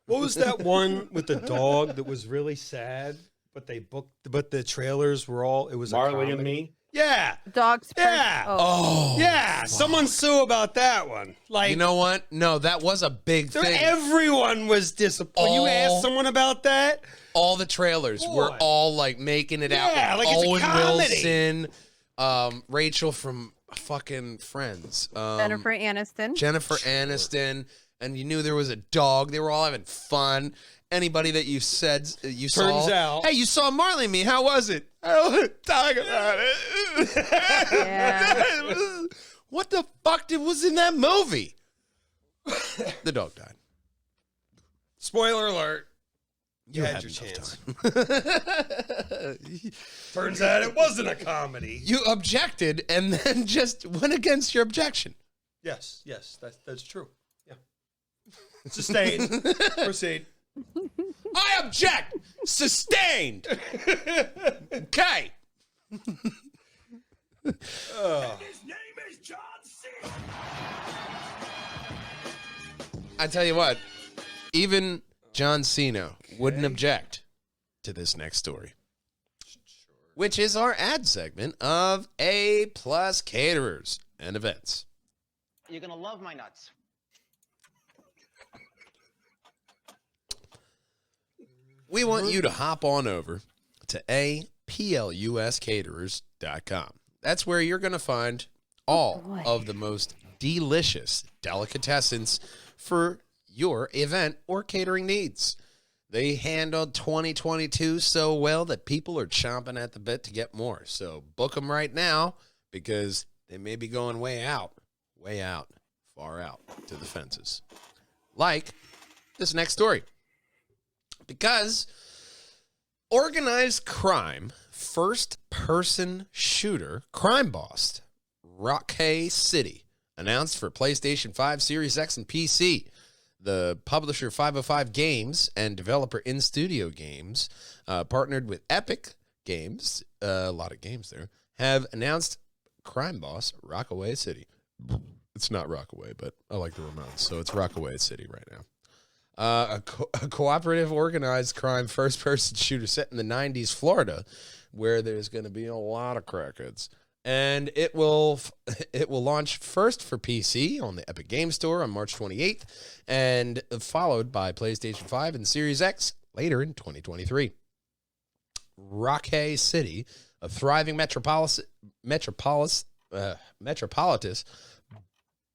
What was that one with the dog that was really sad? But the trailers were all. It was a Marley and comedy? Me. Yeah, Dogs. Yeah. Oh, yeah. Someone sue about that one. Like you know what? No, that was a big thing. everyone was disappointed. When you All- asked someone about that, All the trailers were Boy. all like making it out. Yeah, With like it's a Owen comedy. Wilson, Rachel from fucking Friends, Jennifer Aniston. Jennifer Aniston, and you knew there was a dog. They were all having fun. Anybody that you said you saw, Turns out- hey, you saw Marley and Me. How was it? I don't want to talk about it. Yeah. What the fuck was in that movie? The dog died. spoiler alert. You had had your enough chance. time. Turns out it wasn't a comedy. You objected and then just went against your objection. Yes, that's true. Yeah. Sustained. Proceed. I object. Sustained. Okay. I tell you what, even John Cena wouldn't object to this next story, which is our ad segment of A+ caterers and events. You're gonna love my nuts. We want you to hop on over to apluscaterers.com. That's where you're going to find all of the most delicious delicatessens for your event or catering needs. They handled 2022 so well that people are chomping at the bit to get more. So book them right now because they may be going way out, far out to the fences. Like this next story. Because organized crime, first-person shooter, crime boss, Rockay City, announced for PlayStation 5, Series X, and PC. The publisher 505 Games and developer In Studio Games, partnered with Epic Games, a lot of games there, have announced crime boss Rockaway City. It's not Rockaway, but I like the Ramones, so it's Rockaway City right now. A cooperative organized crime first-person shooter set in the 90s Florida, where there's going to be a lot of crackheads. And it will launch first for PC on the Epic Game Store on March 28th, and followed by PlayStation 5 and Series X later in 2023. Rockay City, a thriving metropolis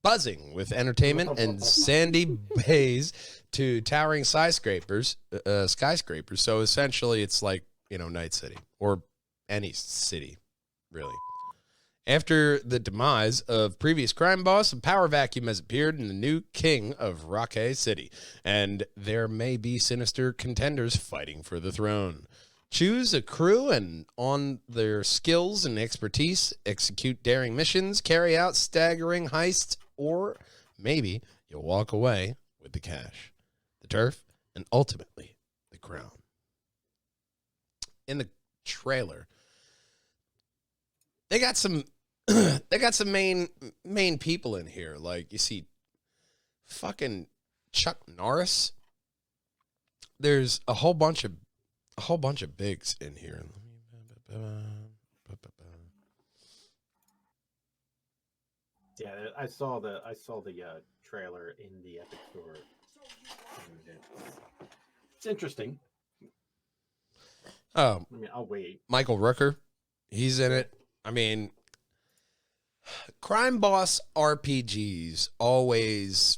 buzzing with entertainment and sandy bays to towering skyscrapers. So essentially, it's like, Night City or any city, really. After the demise of previous crime boss, a power vacuum has appeared in the new king of Rockay City, and there may be sinister contenders fighting for the throne. Choose a crew and on their skills and expertise, execute daring missions, carry out staggering heists, or maybe you'll walk away with the cash, the turf, and ultimately the crown. In the trailer, they got some main people in here. Like you see fucking Chuck Norris. There's a whole bunch of bigs in here. Yeah, I saw the trailer in the Epic Store. It's interesting. Oh, I mean, I'll wait. Michael Rooker, he's in it. I mean, Crime Boss RPGs always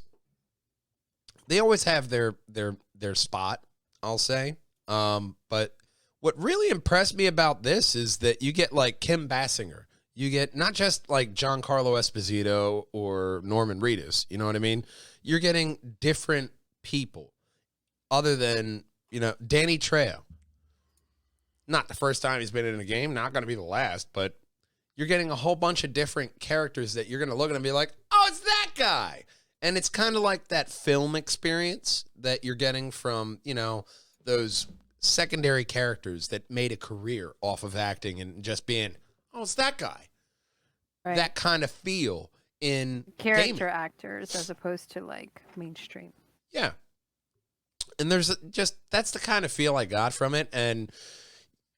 have their spot, I'll say. But what really impressed me about this is that you get like Kim Basinger. You get not just like Giancarlo Esposito or Norman Reedus, you know what I mean? You're getting different people other than, Danny Trejo. Not the first time he's been in a game, not going to be the last, but you're getting a whole bunch of different characters that you're going to look at and be like, oh, it's that guy. And it's kind of like that film experience that you're getting from, those secondary characters that made a career off of acting and just being, oh, it's that guy. Right. That kind of feel in Character gaming. actors as opposed to like mainstream. Yeah. And there's that's the kind of feel I got from it. And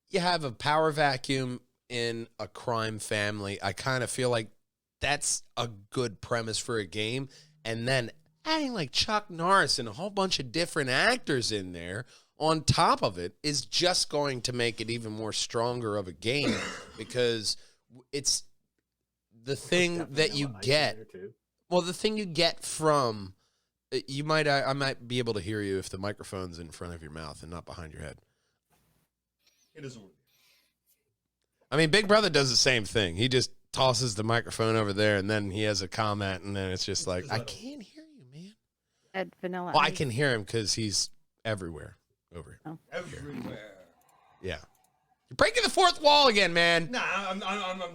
you have a power vacuum in a crime family. I kind of feel like that's a good premise for a game. And then adding like Chuck Norris and a whole bunch of different actors in there on top of it is just going to make it even more stronger of a game because it's the thing that you get. Well, the thing you get from I might be able to hear you if the microphone's in front of your mouth and not behind your head. It doesn't work. I mean, Big Brother does the same thing. He just tosses the microphone over there, and then he has a comment, and then it's just like, I can't hear you, man. Ed Vanilla. Well, I Ice. can hear him because he's everywhere over here. Everywhere. Yeah. You're breaking the fourth wall again, man. Nah, I'm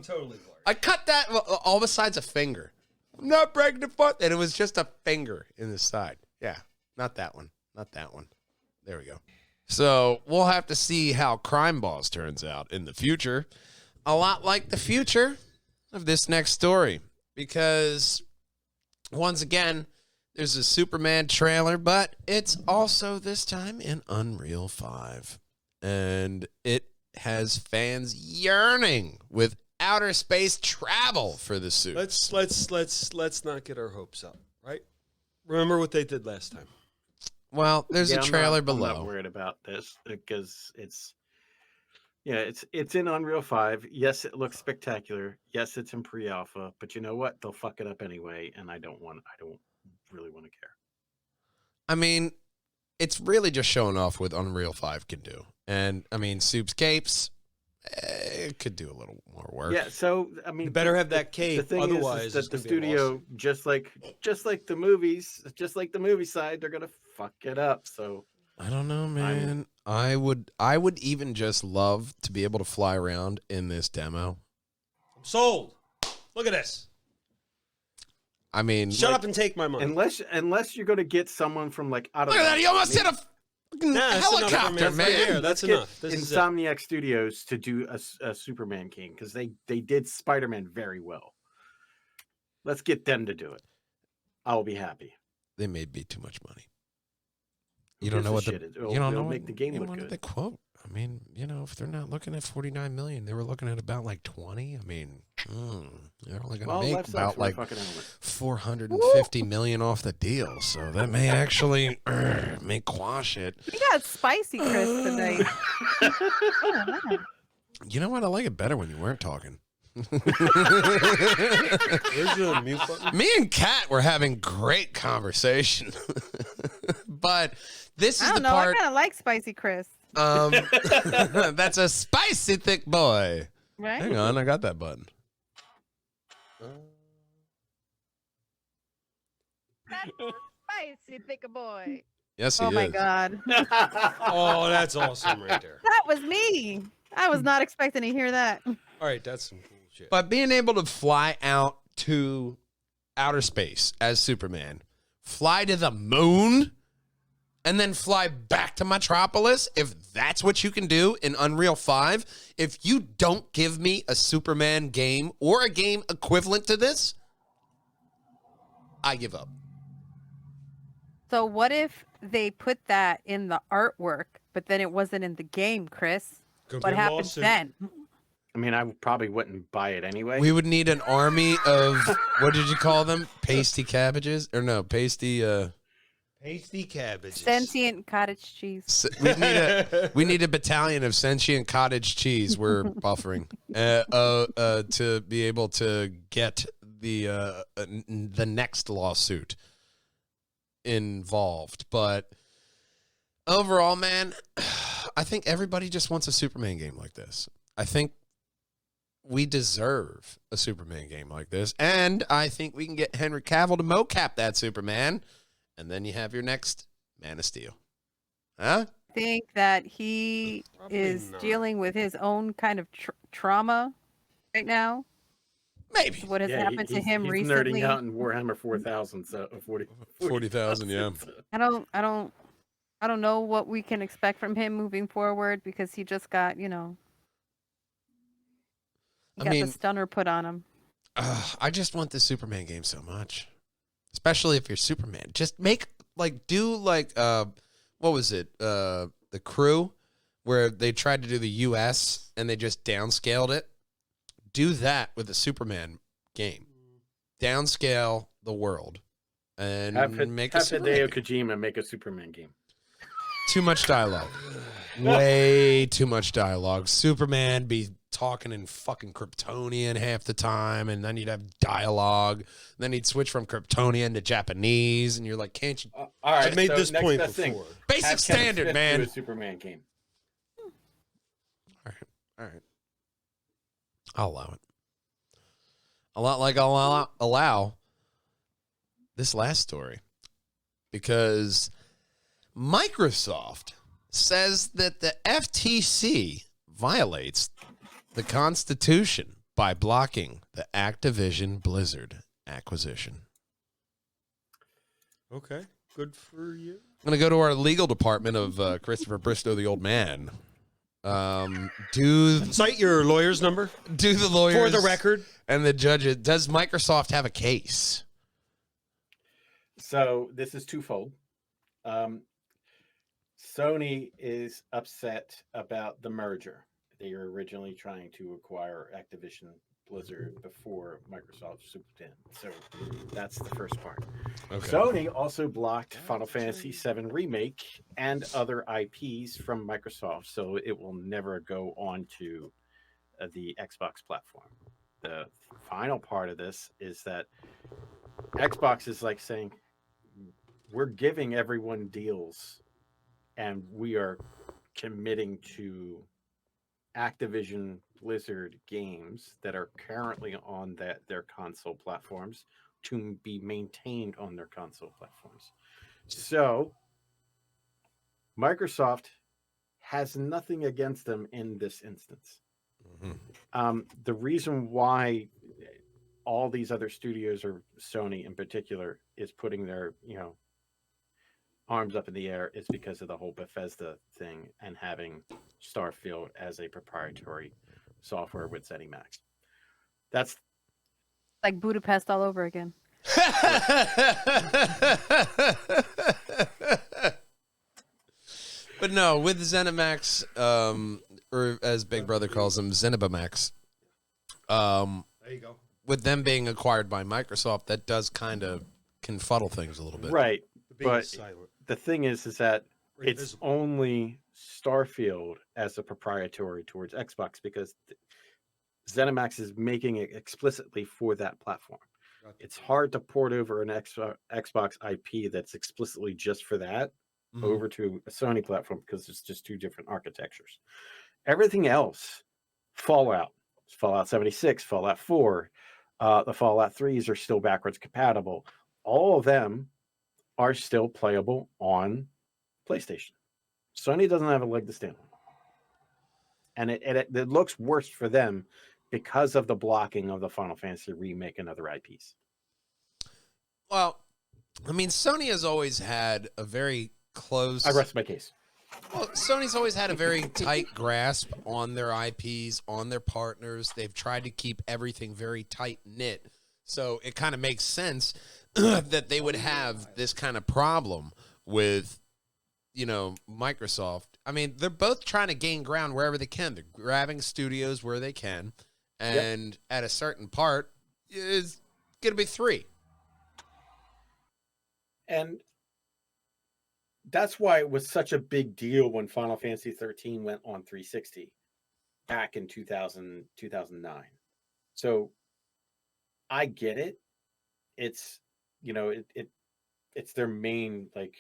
totally bored. I cut that all besides a finger. I'm not breaking the fourth. And it was just a finger in the side. Yeah. Not that one. Not that one. There we go. So we'll have to see how Crime Boss turns out in the future. A lot like the future of this next story. Because, once again, there's a Superman trailer, but it's also this time in Unreal 5. And it has fans yearning with outer space travel for the suit. Let's not get our hopes up, right? Remember what they did last time. Well, there's a trailer below. I'm not worried about this because it's in Unreal 5. Yes, it looks spectacular. Yes, it's in pre-alpha, but you know what? They'll fuck it up anyway, and I don't really want to care. I mean, it's really just showing off what Unreal 5 can do. And, I mean, Soup's capes, it could do a little more work. Yeah, so I mean, You better have that cape, the thing otherwise is that it's the gonna be a studio, loss. just like the movies, just like the movie side, they're gonna fuck it up. So I don't know, man. I would even just love to be able to fly around in this demo. I'm sold. Look at this. I mean, Shut up and take my money. unless you're gonna get someone from like out of look at that. He almost hit a fucking Nah, that's enough for me. helicopter, That's right man. there. That's Let's get enough. This is it. Insomniac Studios to do a Superman King because they did Spider-Man very well. Let's get them to do it. I'll be happy. They made me too much money. Who You don't gives know a what shit? you don't know It'll what, make the game you look know what good. they quote. I mean, if they're not looking at 49 million, they were looking at about like 20. I mean, they're only going to make life sucks about for a like fucking element. 450 million off the deal. So that may actually may quash it. You got spicy, Chris, tonight. Oh, man. You know what? I like it better when you weren't talking. Where's the mute button? Me and Kat were having great conversation, but this I is don't the know. part. I kind of like spicy, Chris. That's a spicy thick boy. Right? Hang on, I got that button. Spicy, thick boy. Yes, he Oh my is. God. Oh, that's awesome right there. That was me. I was not expecting to hear that. All right, that's some cool shit. But being able to fly out to outer space as Superman, fly to the moon, and then fly back to Metropolis, if that's what you can do in Unreal 5, if you don't give me a Superman game or a game equivalent to this, I give up. So what if they put that in the artwork, but then it wasn't in the game, Chris? Could What be a happens lawsuit. then? I mean, I probably wouldn't buy it anyway. We would need an army of, what did you call them? Pasty cabbages? Or no, pasty Hasty cabbages. Sentient cottage cheese. We need a battalion of sentient cottage cheese. We're buffering to be able to get the next lawsuit involved. But overall, man, I think everybody just wants a Superman game like this. I think we deserve a Superman game like this, and I think we can get Henry Cavill to mocap that Superman. And then you have your next Man of Steel. Huh? I think that he Probably is not. dealing with his own kind of trauma right now. Maybe. What has happened to him he's recently? nerding out in Warhammer 4000, so 40,000, yeah. I don't know what we can expect from him moving forward because he just got, he got the stunner put on him. I just want the Superman game so much. Especially if you're Superman. Just what was it? The Crew, where they tried to do the US and they just downscaled it. Do that with a Superman game. Downscale the world and make a Superman Hideo game. Kojima make a Superman game. Too much dialogue. Way too much dialogue. Superman be talking in fucking Kryptonian half the time, and then you'd have dialogue. Then he'd switch from Kryptonian to Japanese, and you're like, can't you? All right, I made so this next point best thing. before. Basic Have Kevin standard, Smith man. do a Superman game. All right. I'll allow it. A lot like I'll allow this last story, because Microsoft says that the FTC violates the Constitution by blocking the Activision Blizzard acquisition. Okay, good for you. I'm going to go to our legal department of Christopher Bristow, the old man. Cite your lawyer's number Do the lawyers for the record. and the judges. Does Microsoft have a case? So this is twofold. Sony is upset about the merger. They were originally trying to acquire Activision Blizzard before Microsoft swooped in. So that's the first part. Okay. Sony also blocked Final Fantasy VII Remake and other IPs from Microsoft, so it will never go on to the Xbox platform. The final part of this is that Xbox is like saying, we're giving everyone deals and we are committing to Activision Blizzard games that are currently on their console platforms to be maintained on their console platforms. So Microsoft has nothing against them in this instance. Mm-hmm. The reason why all these other studios, or Sony in particular, is putting their arms up in the air is because of the whole Bethesda thing and having Starfield as a proprietary software with ZeniMax. That's Like Budapest all over again. But no, with ZeniMax, or as Big Brother calls them, ZenimaX, There you go. with them being acquired by Microsoft, that does kind of confuddle things a little bit. right. Being But silent. The thing is that Or it's invisible. only Starfield as a proprietary towards Xbox because ZeniMax is making it explicitly for that platform. Gotcha. It's hard to port over an Xbox IP that's explicitly just for that Mhm. over to a Sony platform because it's just two different architectures. Everything else, Fallout 76, Fallout 4, the Fallout 3s are still backwards compatible. All of them are still playable on PlayStation. Sony doesn't have a leg to stand on. And it looks worse for them because of the blocking of the Final Fantasy remake and other IPs. Well, I mean, Sony has always had a very close. I rest my case. Well, Sony's always had a very tight grasp on their IPs, on their partners. They've tried to keep everything very tight knit. So it kind of makes sense that they would have this kind of problem with, Microsoft. I mean, they're both trying to gain ground wherever they can. They're grabbing studios where they can. And at a certain part, it's going to be 3. And that's why it was such a big deal when Final Fantasy 13 went on 360 back in 2009. So I get it. It's it's their main like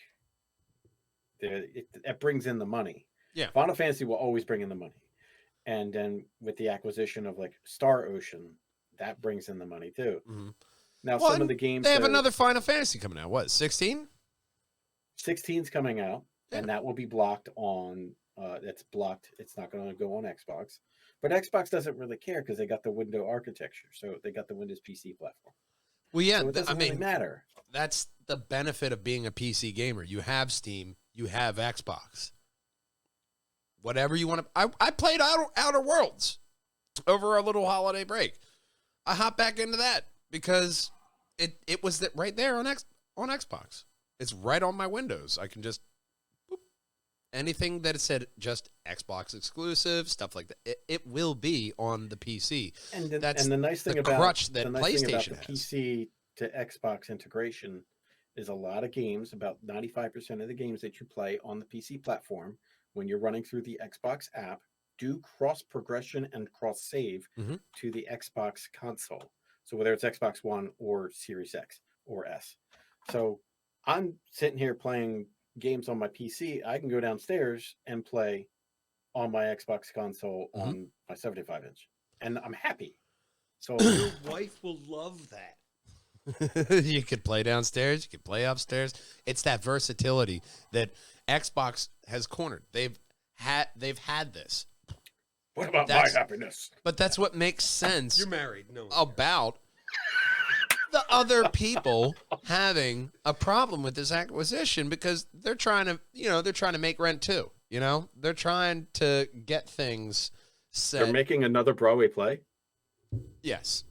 it brings in the money. Yeah. Final Fantasy will always bring in the money. And then with the acquisition of like Star Ocean, that brings in the money too. Mhm. Now Well, some of and the games They have that- another Final Fantasy coming out. What, 16? 16's coming out, Yeah. and that will be blocked on. It's blocked. It's not going to go on Xbox, but Xbox doesn't really care because they got the window architecture, so they got the Windows PC platform. Well, yeah, So it doesn't I really mean, matter. that's the benefit of being a PC gamer. You have Steam, you have Xbox. Whatever you want to. I played Outer Worlds over a little holiday break. I hopped back into that because it was right there on Xbox. It's right on my Windows. I can just boop, anything that it said just Xbox exclusive stuff like that. It will be on the PC. And That's the nice thing the about crutch that the nice thing about PlayStation the has. PC to Xbox integration is a lot of games. About 95% of the games that you play on the PC platform, when you're running through the Xbox app, do cross progression and cross save Mhm. to the Xbox console. So whether it's Xbox One or Series X or S. So I'm sitting here playing games on my PC. I can go downstairs and play on my Xbox console Mhm. on my 75-inch, and I'm happy. So Your wife will love that. You could play downstairs, you could play upstairs. It's that versatility that Xbox has cornered. They've had this. what about That's- my happiness? But that's what makes sense You're married. No. about the other people having a problem with this acquisition because they're trying to make rent too. They're trying to get things They're set. making another Broadway play. Yes.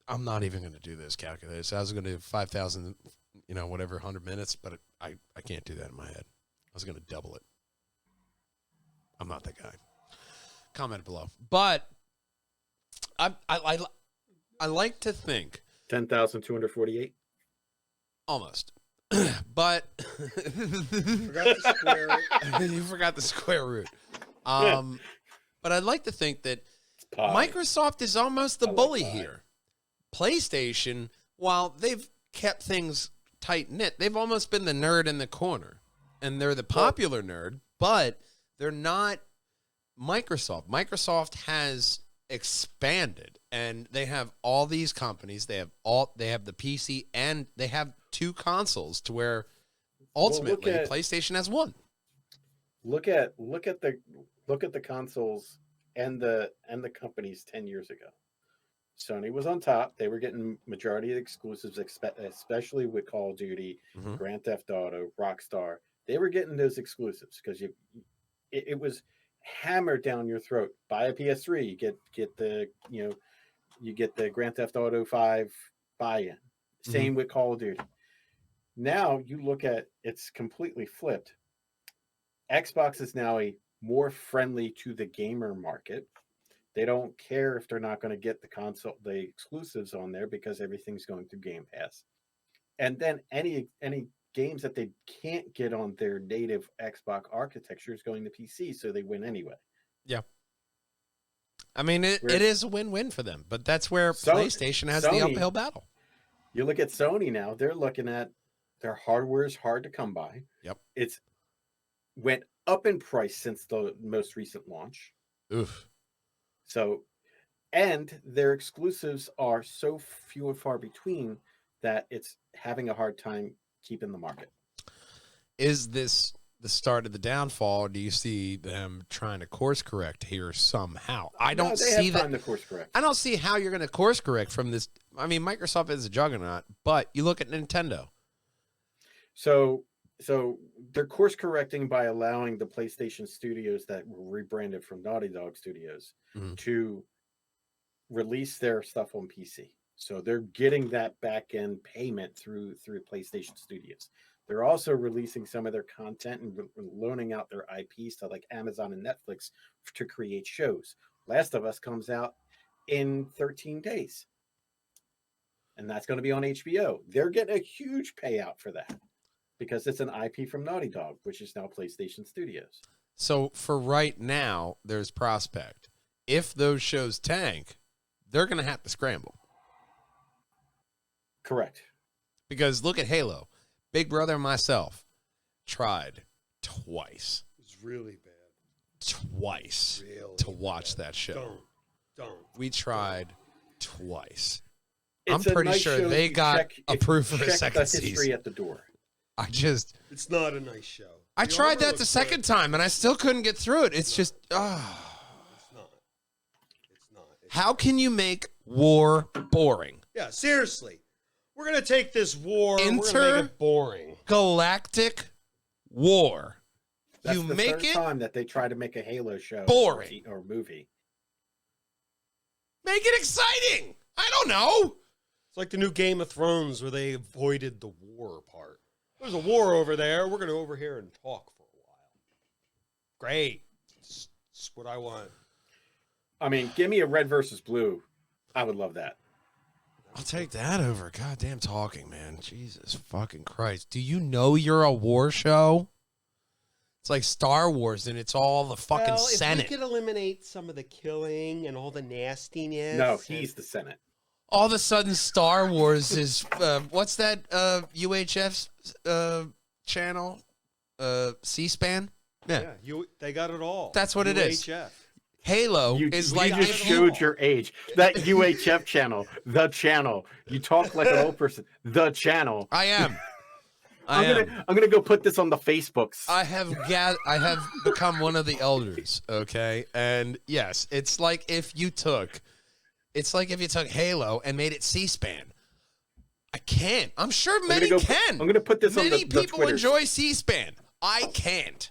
I'm not even going to do this calculator. So I was going to do 5,000, whatever, 100 minutes, but I can't do that in my head. I was going to double it. I'm not that guy. Comment below. But I like to think 10,248. almost. But Forgot the square. you forgot the square root. But I'd like to think that Microsoft is almost the I like bully pie. here. PlayStation, while they've kept things tight knit, they've almost been the nerd in the corner. And they're the popular nerd, but they're not Microsoft. Microsoft has expanded and they have all these companies. They have the PC and they have two consoles to where ultimately at- PlayStation has one. Look at the consoles and the companies 10 years ago. Sony was on top. They were getting majority of the exclusives, especially with Call of Duty, Mhm. Grand Theft Auto, Rockstar. They were getting those exclusives because it was hammered down your throat. Buy a PS3, you get the you get the Grand Theft Auto 5 buy-in. Same with Call of Duty. Now you look at it's completely flipped. Xbox is now a more friendly to the gamer market. They don't care if they're not going to get the exclusives on there because everything's going through Game Pass. And then any games that they can't get on their native Xbox architecture is going to PC, so they win anyway. I mean, it is a win-win for them, but that's where PlayStation has the Sony- uphill battle. You look at Sony now; they're looking at their hardware is hard to come by. Yep. It's went up in price since the most recent launch. Oof. So, and their exclusives are so few and far between that it's having a hard time keeping the market. Is this the start of the downfall, or do you see them trying to course correct here somehow? I don't No, they see have that. time to course correct. I don't see how you're going to course correct from this. I mean, Microsoft is a juggernaut, but you look at Nintendo. So they're course correcting by allowing the PlayStation studios that were rebranded from Naughty Dog Studios Mhm. to release their stuff on PC. So they're getting that back end payment through PlayStation Studios. They're also releasing some of their content and loaning out their IPs to like Amazon and Netflix to create shows. Last of Us comes out in 13 days. And that's going to be on HBO. They're getting a huge payout for that. because it's an IP from Naughty Dog, which is now PlayStation Studios. So for right now, there's prospect. If those shows tank, they're going to have to scramble. Correct. Because look at Halo. Big Brother and myself tried twice. It was really bad. Twice Really to watch that show. Don't. We tried twice. It's I'm a pretty nice sure show they if you got check- if you approved for a check second the history season. at the door. It's not a nice show. I The tried armor that the looks second good. time, and I still couldn't get through it. It's just, It's not. It's not. how can you make war boring? Yeah, seriously. We're gonna take this war. and we're gonna Inter- make it boring. Galactic war. That's You the make third it time that they try to make a Halo show boring. or movie. Make it exciting. I don't know. It's like the new Game of Thrones where they avoided the war part. There's a war over there. We're gonna over here and talk for a while. Great. It's what I want. I mean, give me a red versus blue. I would love that. I'll take that over goddamn talking, man. Jesus fucking Christ. Do you know you're a war show? It's like Star Wars and it's all the fucking well, Senate. If we could eliminate some of the killing and all the nastiness. No, he's the Senate. All of a sudden, Star Wars is what's that UHF channel? C-SPAN. Yeah. They got it all. That's what it is. UHF. Halo You, is you like just if you- showed your age. That UHF channel, the channel. You talk like an old person. The channel. I am. I'm gonna go put this on the Facebooks. I have become one of the elders. Okay, and yes, it's like if you took Halo and made it C-SPAN. I can't. I'm sure many can. I'm gonna put this on Many the people Twitters. enjoy C-SPAN. I can't.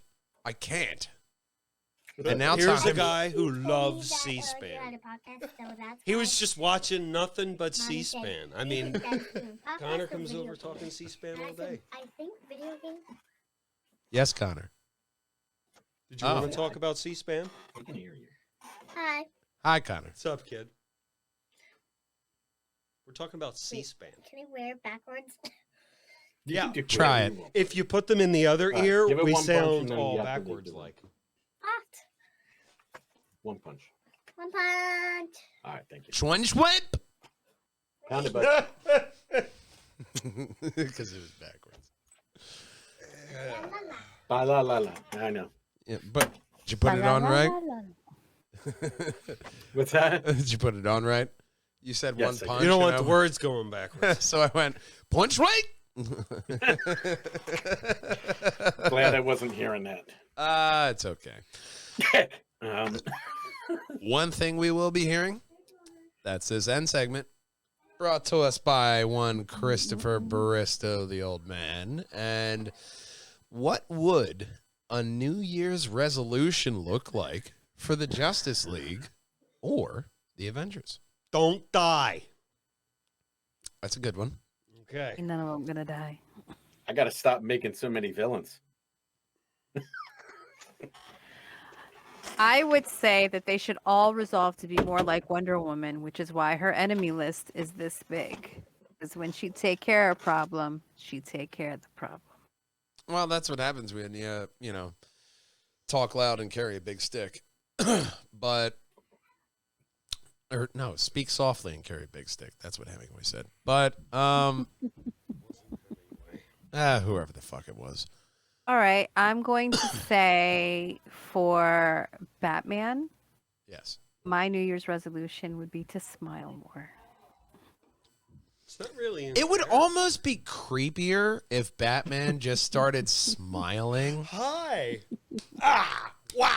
And now Here's time. a guy who loves Told me that C-SPAN. earlier at a podcast, so that's He why was just watching nothing but Mama C-SPAN. said, I mean, "That's the podcast Connor or comes video over game?" talking C-SPAN And I all said, day. I think video game. Yes, Connor. Did you Oh. want to talk about C-SPAN? I can hear you. Hi. Hi, Connor. What's up, kid? We're talking about C-SPAN. Can I wear it backwards? You Yeah. can do Try whatever it. you want. If you put them in the other Alright, ear, give it we one punch sound and then all you have to do backwards the- like. Hot. One punch. One punch. All right, thank you. Schwunch whip. Pound it, bud. Because it was backwards. La la la la. I know. Yeah, but did you put it on right? What's that? Did you put it on right? You said Yes, one I did. punch. You don't and want I the went- words going backwards. So I went punch right. Glad I wasn't hearing that. It's okay. Um, One thing we will be hearing. That's this end segment. Brought to us by one Christopher Baristo, the old man. And what would a New Year's resolution look like for the Justice League or the Avengers? Don't die. That's a good one. Okay. None of them gonna die. I got to stop making so many villains. I would say that they should all resolve to be more like Wonder Woman, which is why her enemy list is this big. Because when she take care of a problem, she take care of the problem. Well, that's what happens when you talk loud and carry a big stick. Speak softly and carry a big stick. That's what Hemingway said. But whoever the fuck it was. All right, I'm going to say for Batman, Yes. my New Year's resolution would be to smile more. It's not really. It would almost be creepier if Batman just started smiling. Hi. Wow.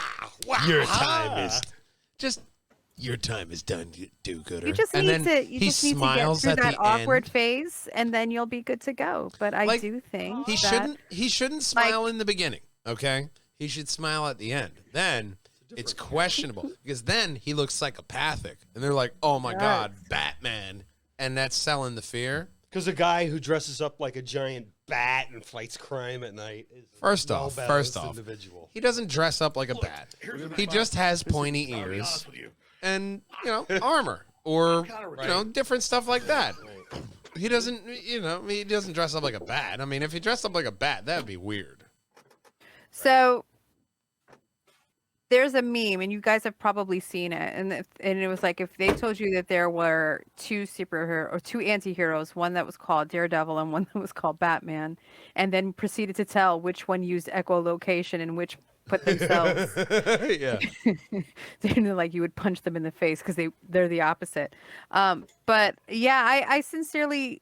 Your time is done, you do-gooder. You just And need then to he you just need to get smiles through at that the awkward end. phase, and then you'll be good to go. But I Like, do think He that shouldn't smile in the beginning, okay? He should smile at the end. Then it's questionable because then he looks psychopathic. And they're like, "Oh my god, Batman." And that's selling the fear. Because a guy who dresses up like a giant bat and fights crime at night is a First off, well-balanced individual. he doesn't dress up like a bat. He just has pointy ears and, armor or, different stuff like that. He doesn't, he doesn't dress up like a bat. I mean, if he dressed up like a bat, that'd be weird. So there's a meme, and you guys have probably seen it, and it was like if they told you that there were two superhero or two anti-heroes, one that was called Daredevil and one that was called Batman, and then proceeded to tell which one used echolocation and which put themselves Yeah. like you would punch them in the face because they're the opposite. But yeah, I sincerely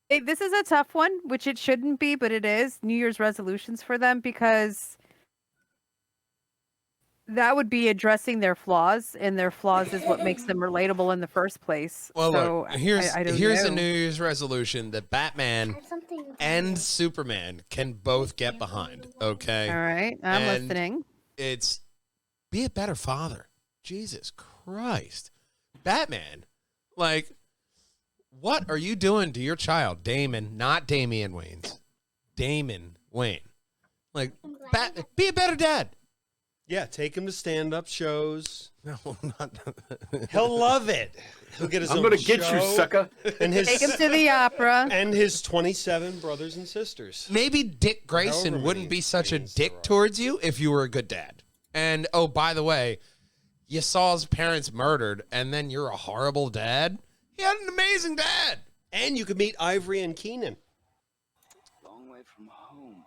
this is a tough one, which it shouldn't be, but it is New Year's resolutions for them, because that would be addressing their flaws, and their flaws is what makes them relatable in the first place. Well, so look, here's I don't a know. New Year's resolution that Batman I have something. and Superman can both get behind. Okay. All right, I'm And- listening. It's be a better father. Jesus Christ. Batman, like, what are you doing to your child? Damon, not Damian Wayans. Damon Wayne. Like, be a better dad. Yeah, take him to stand-up shows. No, not. He'll love it. He'll get his I'm own gonna get you, show sucker. And his Take him to the opera. and his 27 brothers and sisters. Maybe Dick Grayson However wouldn't many be such a names there dick are. towards you if you were a good dad. And, oh, by the way, you saw his parents murdered, and then you're a horrible dad? He had an amazing dad. And you could meet Ivory and Keenan. Long way from home.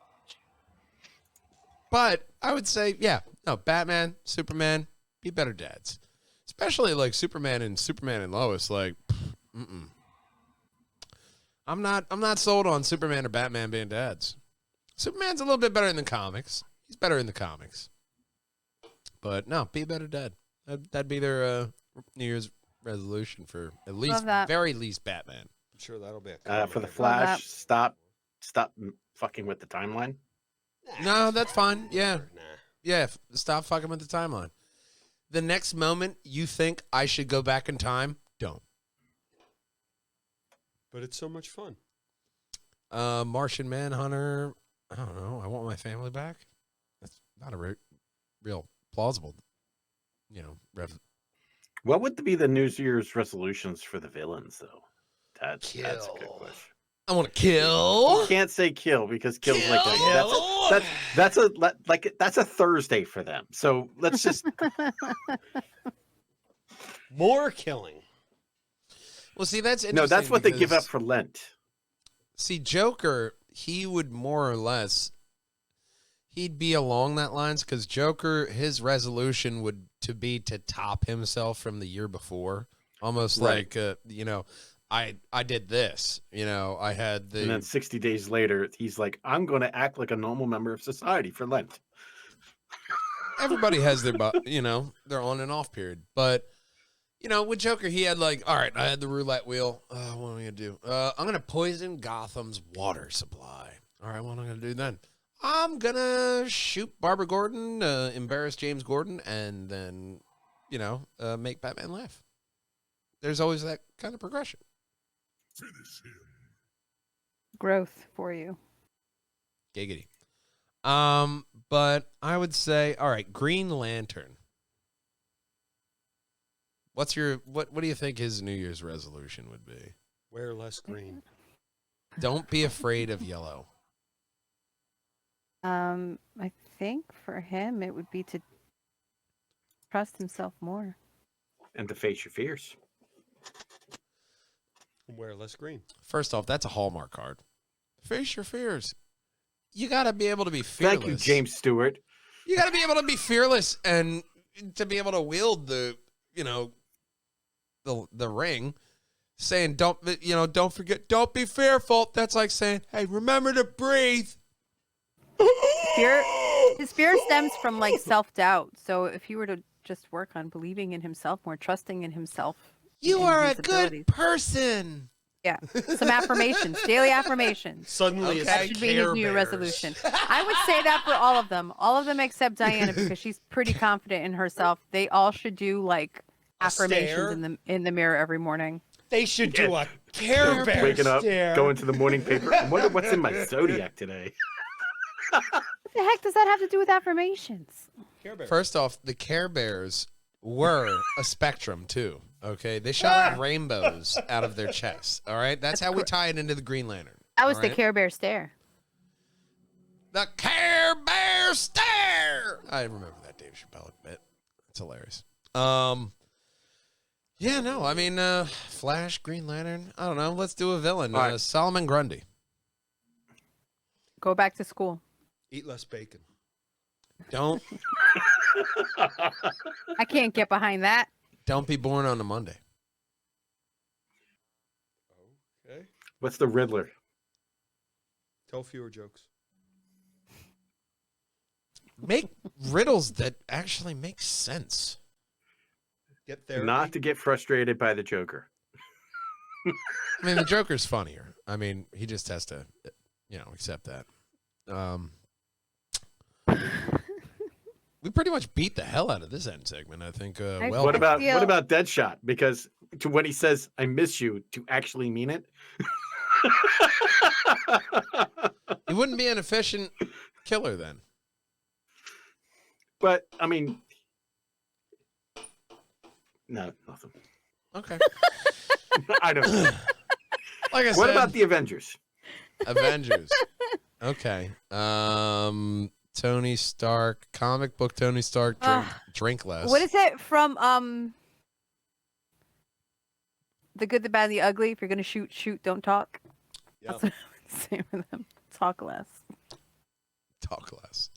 But I would say, yeah, no, Batman, Superman, be better dads. Especially like Superman and Lois. Like, mm-mm. I'm not sold on Superman or Batman being dads. Superman's a little bit better in the comics. He's better in the comics. But no, be a better dad. That'd be their New Year's resolution for at least, that. very least Batman. I'm sure that'll be a For the comment. Flash, stop fucking with the timeline. No, that's fine. Yeah. Nah. Yeah, stop fucking with the timeline. The next moment you think I should go back in time, don't. But it's so much fun. Martian Manhunter, I don't know. I want my family back. That's not a real plausible, What would be the New Year's resolutions for the villains, though? That's a good Kill. question. I want to You kill. can't say kill because kill's Kill. that's a Thursday for them. So let's just More killing. Well, see, that's no. That's interesting what they give up because- for Lent. See, Joker, he would more or less, he'd be along that lines because Joker, his resolution would be to top himself from the year before, almost Right. like I did this, I had the And then 60 days later, he's like, I'm going to act like a normal member of society for Lent. everybody has their their on and off period, but with Joker, he had like, all right, I had the roulette wheel. What am I gonna do? I'm gonna poison Gotham's water supply. All right, what am I gonna do then? I'm gonna shoot Barbara Gordon, embarrass James Gordon, and then make Batman laugh. There's always that kind of progression. Growth for you. Giggity. But I would say, all right, Green Lantern. What do you think his New Year's resolution would be? Wear less green. Don't be afraid of yellow. I think for him it would be to trust himself more. And to face your fears. Wear less green. First off, that's a Hallmark card. Face your fears. You got to be able to be fearless. Thank you, James Stewart. You got to be able to be fearless and to be able to wield the ring, saying don't forget, don't be fearful. That's like saying, hey, remember to breathe. His fear stems from like self-doubt. So if he were to just work on believing in himself more, trusting in himself. You and are his a good abilities. person. Yeah. Some affirmations, daily affirmations. Suddenly, Okay. That it's should be his Care New Year Bears. resolution. I would say that for all of them. All of them except Diana, because she's pretty confident in herself. They all should do like A affirmations stare? in the mirror every morning. They should do a Care Bear Waking up, stare. going to the morning paper. I wonder what's in my Zodiac today. What the heck does that have to do with affirmations? Care Bear. First off, the Care Bears were a spectrum too. Okay, they shot rainbows out of their chests. All right, that's how we tie it into the Green Lantern. That was all the right? Care Bear stare. The Care Bear stare. I remember that Dave Chappelle bit. It's hilarious. Yeah, no, I mean, Flash, Green Lantern. I don't know. Let's do a villain. All right. Solomon Grundy. Go back to school. Eat less bacon. Don't I can't get behind that. don't be born on a Monday. Okay. What's the Riddler? Tell fewer jokes. Make riddles that actually make sense. Get there. Not to get frustrated by the Joker. I mean, the Joker's funnier. I mean, he just has to, accept that. We pretty much beat the hell out of this end segment. I think. I- Well, What about feel- Deadshot? Because when he says "I miss you," to actually mean it. he wouldn't be an efficient killer then. But I mean, no, nothing. Okay. I don't know. Like I said, What about the Avengers? Avengers? Okay. Tony Stark, comic book Tony Stark, drink less. What is it from The Good, the Bad, and the Ugly? If you're gonna shoot, don't talk. Yeah. That's what I would say with them. Talk less. Talk less.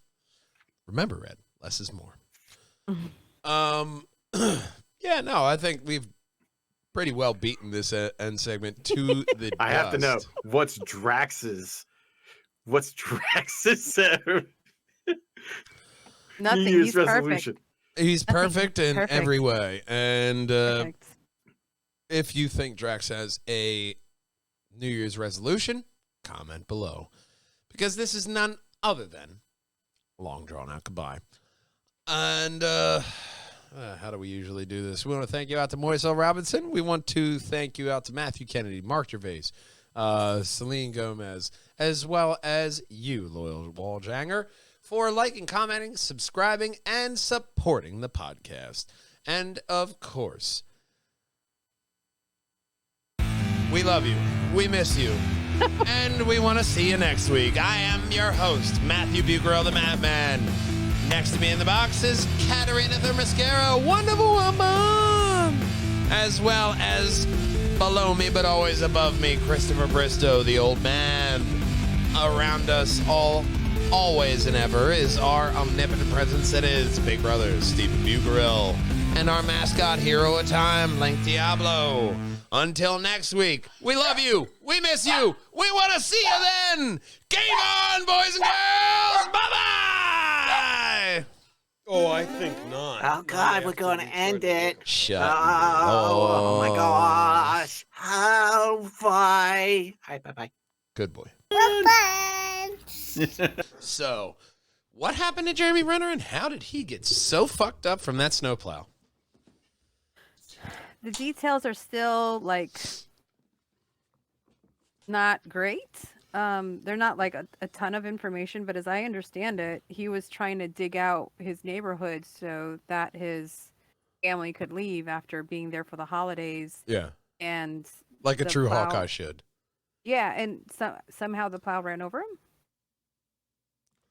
Remember, Red, less is more. Yeah, no, I think we've pretty well beaten this end segment to the I have to know dust. what's Drax's Nothing. New Year's He's resolution. He's perfect in Perfect. every way. And perfect. if you think Drax has a New Year's resolution, comment below. Because this is none other than a long drawn out goodbye. And how do we usually do this? We want to thank you out to Moiselle Robinson. We want to thank you out to Matthew Kennedy, Mark Gervais, Celine Gomez, as well as you, loyal Walljanger, for liking, commenting, subscribing, and supporting the podcast. And of course, we love you. We miss you. And we want to see you next week. I am your host, Matthew Bucarell, the Madman. Next to me in the box is Katarina Thermascara, Wonderful Woman. As well as below me, but always above me, Christopher Bristow, the old man. Around us all, always and ever, is our omnipotent presence that is Big Brother, Stephen Bucarell. And our mascot hero of time, Link Diablo. Until next week, we love you. We miss you. We want to see you then. Game on, boys and girls. Bye-bye. Oh, I think not. Oh God, we're going to end it. Shut Oh my gosh. Oh bye. Hi, bye. Good boy. Bye. So, what happened to Jeremy Renner and how did he get so fucked up from that snowplow? The details are still not great. They're not a ton of information, but as I understand it, he was trying to dig out his neighborhood so that his family could leave after being there for the holidays. Yeah. And Like a the true plow- Hawkeye should. yeah, and somehow the plow ran over him.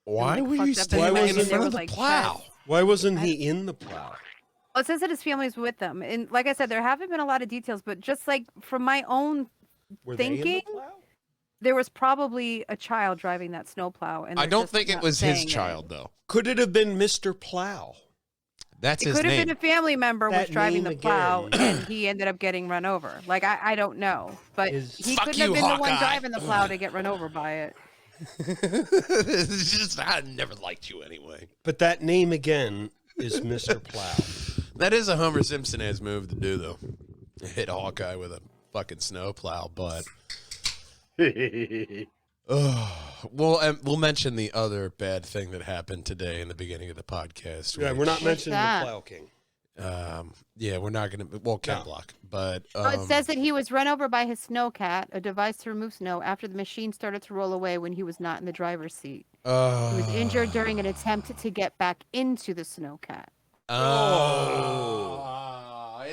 Why like, were fucked you up standing that in there front was, of the like, plow? chests. Why wasn't he in the plow? Well, it says that his family's with them, and like I said, there haven't been a lot of details, but just like from my own, Were they in Thinking? the plow? there was probably a child driving that snowplow, and I they're don't just think it not was his saying it. child, though. Could it have been Mr. Plow? That's It his could have name. been a family member was That driving the name plow, again. and he ended up getting run over. Like I don't know, but Is- he Fuck couldn't you, have been the one Hawkeye. driving the plow to get run over by it. It's just, I never liked you anyway. But that name again is Mr. Plow. That is a Homer Simpson-ass move to do, though. Hit Hawkeye with a fucking snowplow, but... we'll mention the other bad thing that happened today in the beginning of the podcast. Yeah, we're not mentioning that? the Plow King. Yeah, we're not going to... Well, Ken No. Block, but... Oh, it says that he was run over by his snowcat, a device to remove snow, after the machine started to roll away when he was not in the driver's seat. He was injured during an attempt to get back into the snowcat. Oh,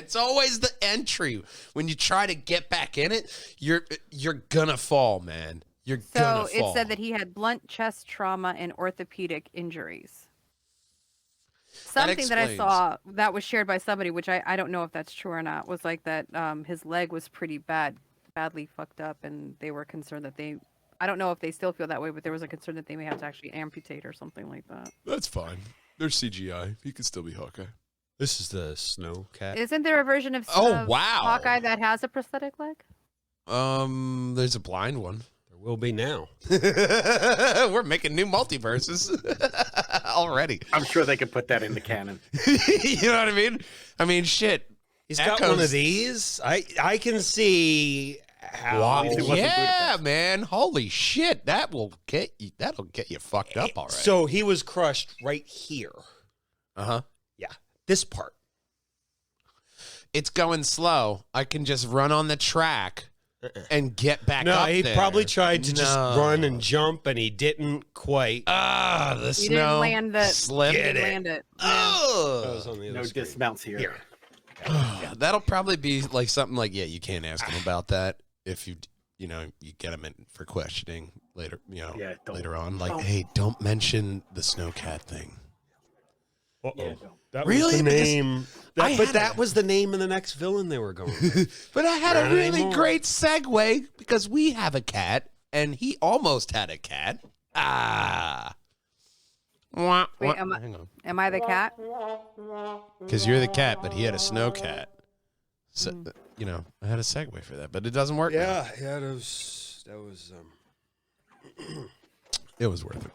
It's always the entry. When you try to get back in it, you're gonna fall, man. You're gonna So fall. it said that he had blunt chest trauma and orthopedic injuries. Something that I explains. saw that was shared by somebody, which I don't know if that's true or not, was like that his leg was pretty badly fucked up, and they were concerned that I don't know if they still feel that way, but there was a concern that they may have to actually amputate or something like that. That's fine. There's CGI. He could still be Hawkeye. This is the snow cat. Isn't there a version of Oh, wow. Hawkeye that has a prosthetic leg? There's a blind one. There will be now. We're making new multiverses already. I'm sure they could put that in the canon. You know what I mean? I mean, shit. He's got one Echoes- of these. I can see how. Wow. least it wasn't Yeah, Budapest. man. Holy shit. That'll get you fucked up already. So he was crushed right here. Uh-huh. Yeah, this part. It's going slow. I can just run on the track and get back No, up he there. probably tried to just No. run and jump, and he didn't quite. Ah, the You snow didn't land it. slip. You Get didn't it. land it. Yeah. That was Oh. on the other No screen. dismounts here. Here. That'll probably be like something like, yeah, you can't ask him about that if you get him in for questioning later, Yeah, don't. later on. Like, Oh. hey, don't mention the snowcat thing. Uh-oh. Yeah, don't. That Really? was the Because name. I But had that a- was the name of the next villain they were going with. But I had Not a really anymore. great segue because we have a cat and he almost had a cat. Ah. Wah, Wait, wah. am I- Hang on. Am I the cat? Because you're the cat, but he had a snow cat. So, I had a segue for that, but it doesn't work. now. yeah, that was. It was worth it.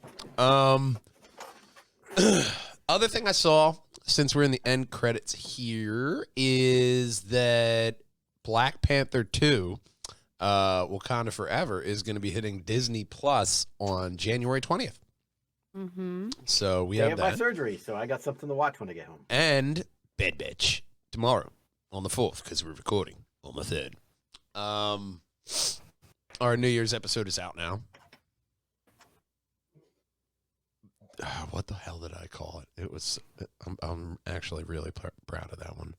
Other thing I saw, since we're in the end credits here, is that Black Panther 2, Wakanda Forever, is going to be hitting Disney Plus on January 20th. Mm-hmm. So we Day have of my that. surgery, so I got something to watch when I get home. And Bad Bitch tomorrow on the 4th, because we're recording on the 3rd. Our New Year's episode is out now. What the hell did I call it? It was. I'm actually really proud of that one.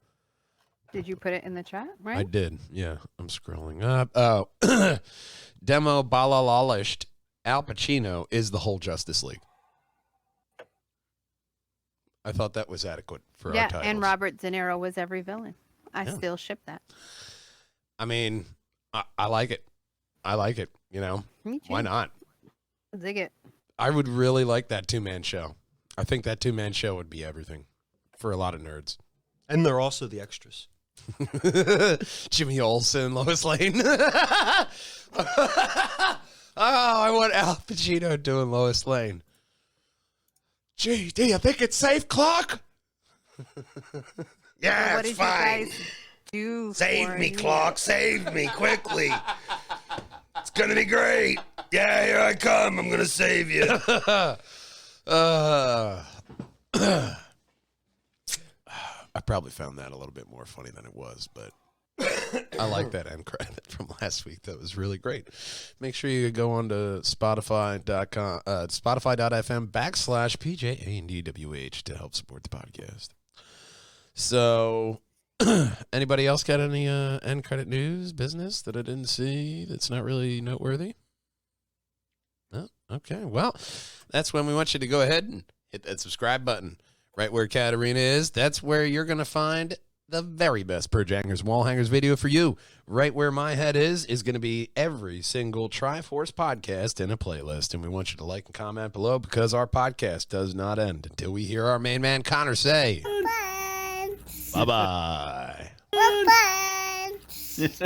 Did you put it in the chat? Right. I did. Yeah, I'm scrolling up. Oh, Demo Balalalished Al Pacino is the whole Justice League. I thought that was adequate for Yeah, our titles. and Robert De Niro was every villain. I Yeah. still ship that. I mean, I like it. I like it. Me too. Why not? Dig it. I would really like that 2-man show. I think that 2-man show would be everything for a lot of nerds. And they're also the extras. Jimmy Olsen, Lois Lane. Oh, I want Al Pacino doing Lois Lane. Gee, do you think it's safe, Clark? Yeah, What did you guys do? Save for me, you? Clark. Save me quickly. It's gonna be great. Yeah, here I come. I'm gonna save you. I probably found that a little bit more funny than it was, but I like that end credit from last week. That was really great. Make sure you go on to Spotify.com, Spotify.fm/PJANDWH to help support the podcast. So, anybody else got any end credit news, business that I didn't see that's not really noteworthy? No? Okay. Well, that's when we want you to go ahead and hit that subscribe button. Right where Katarina is, that's where you're going to find the very best Purge Hangers and Wall Hangers video for you. Right where my head is going to be every single Triforce podcast in a playlist. And we want you to like and comment below because our podcast does not end until we hear our main man Connor say, Buns. bye-bye. Buns.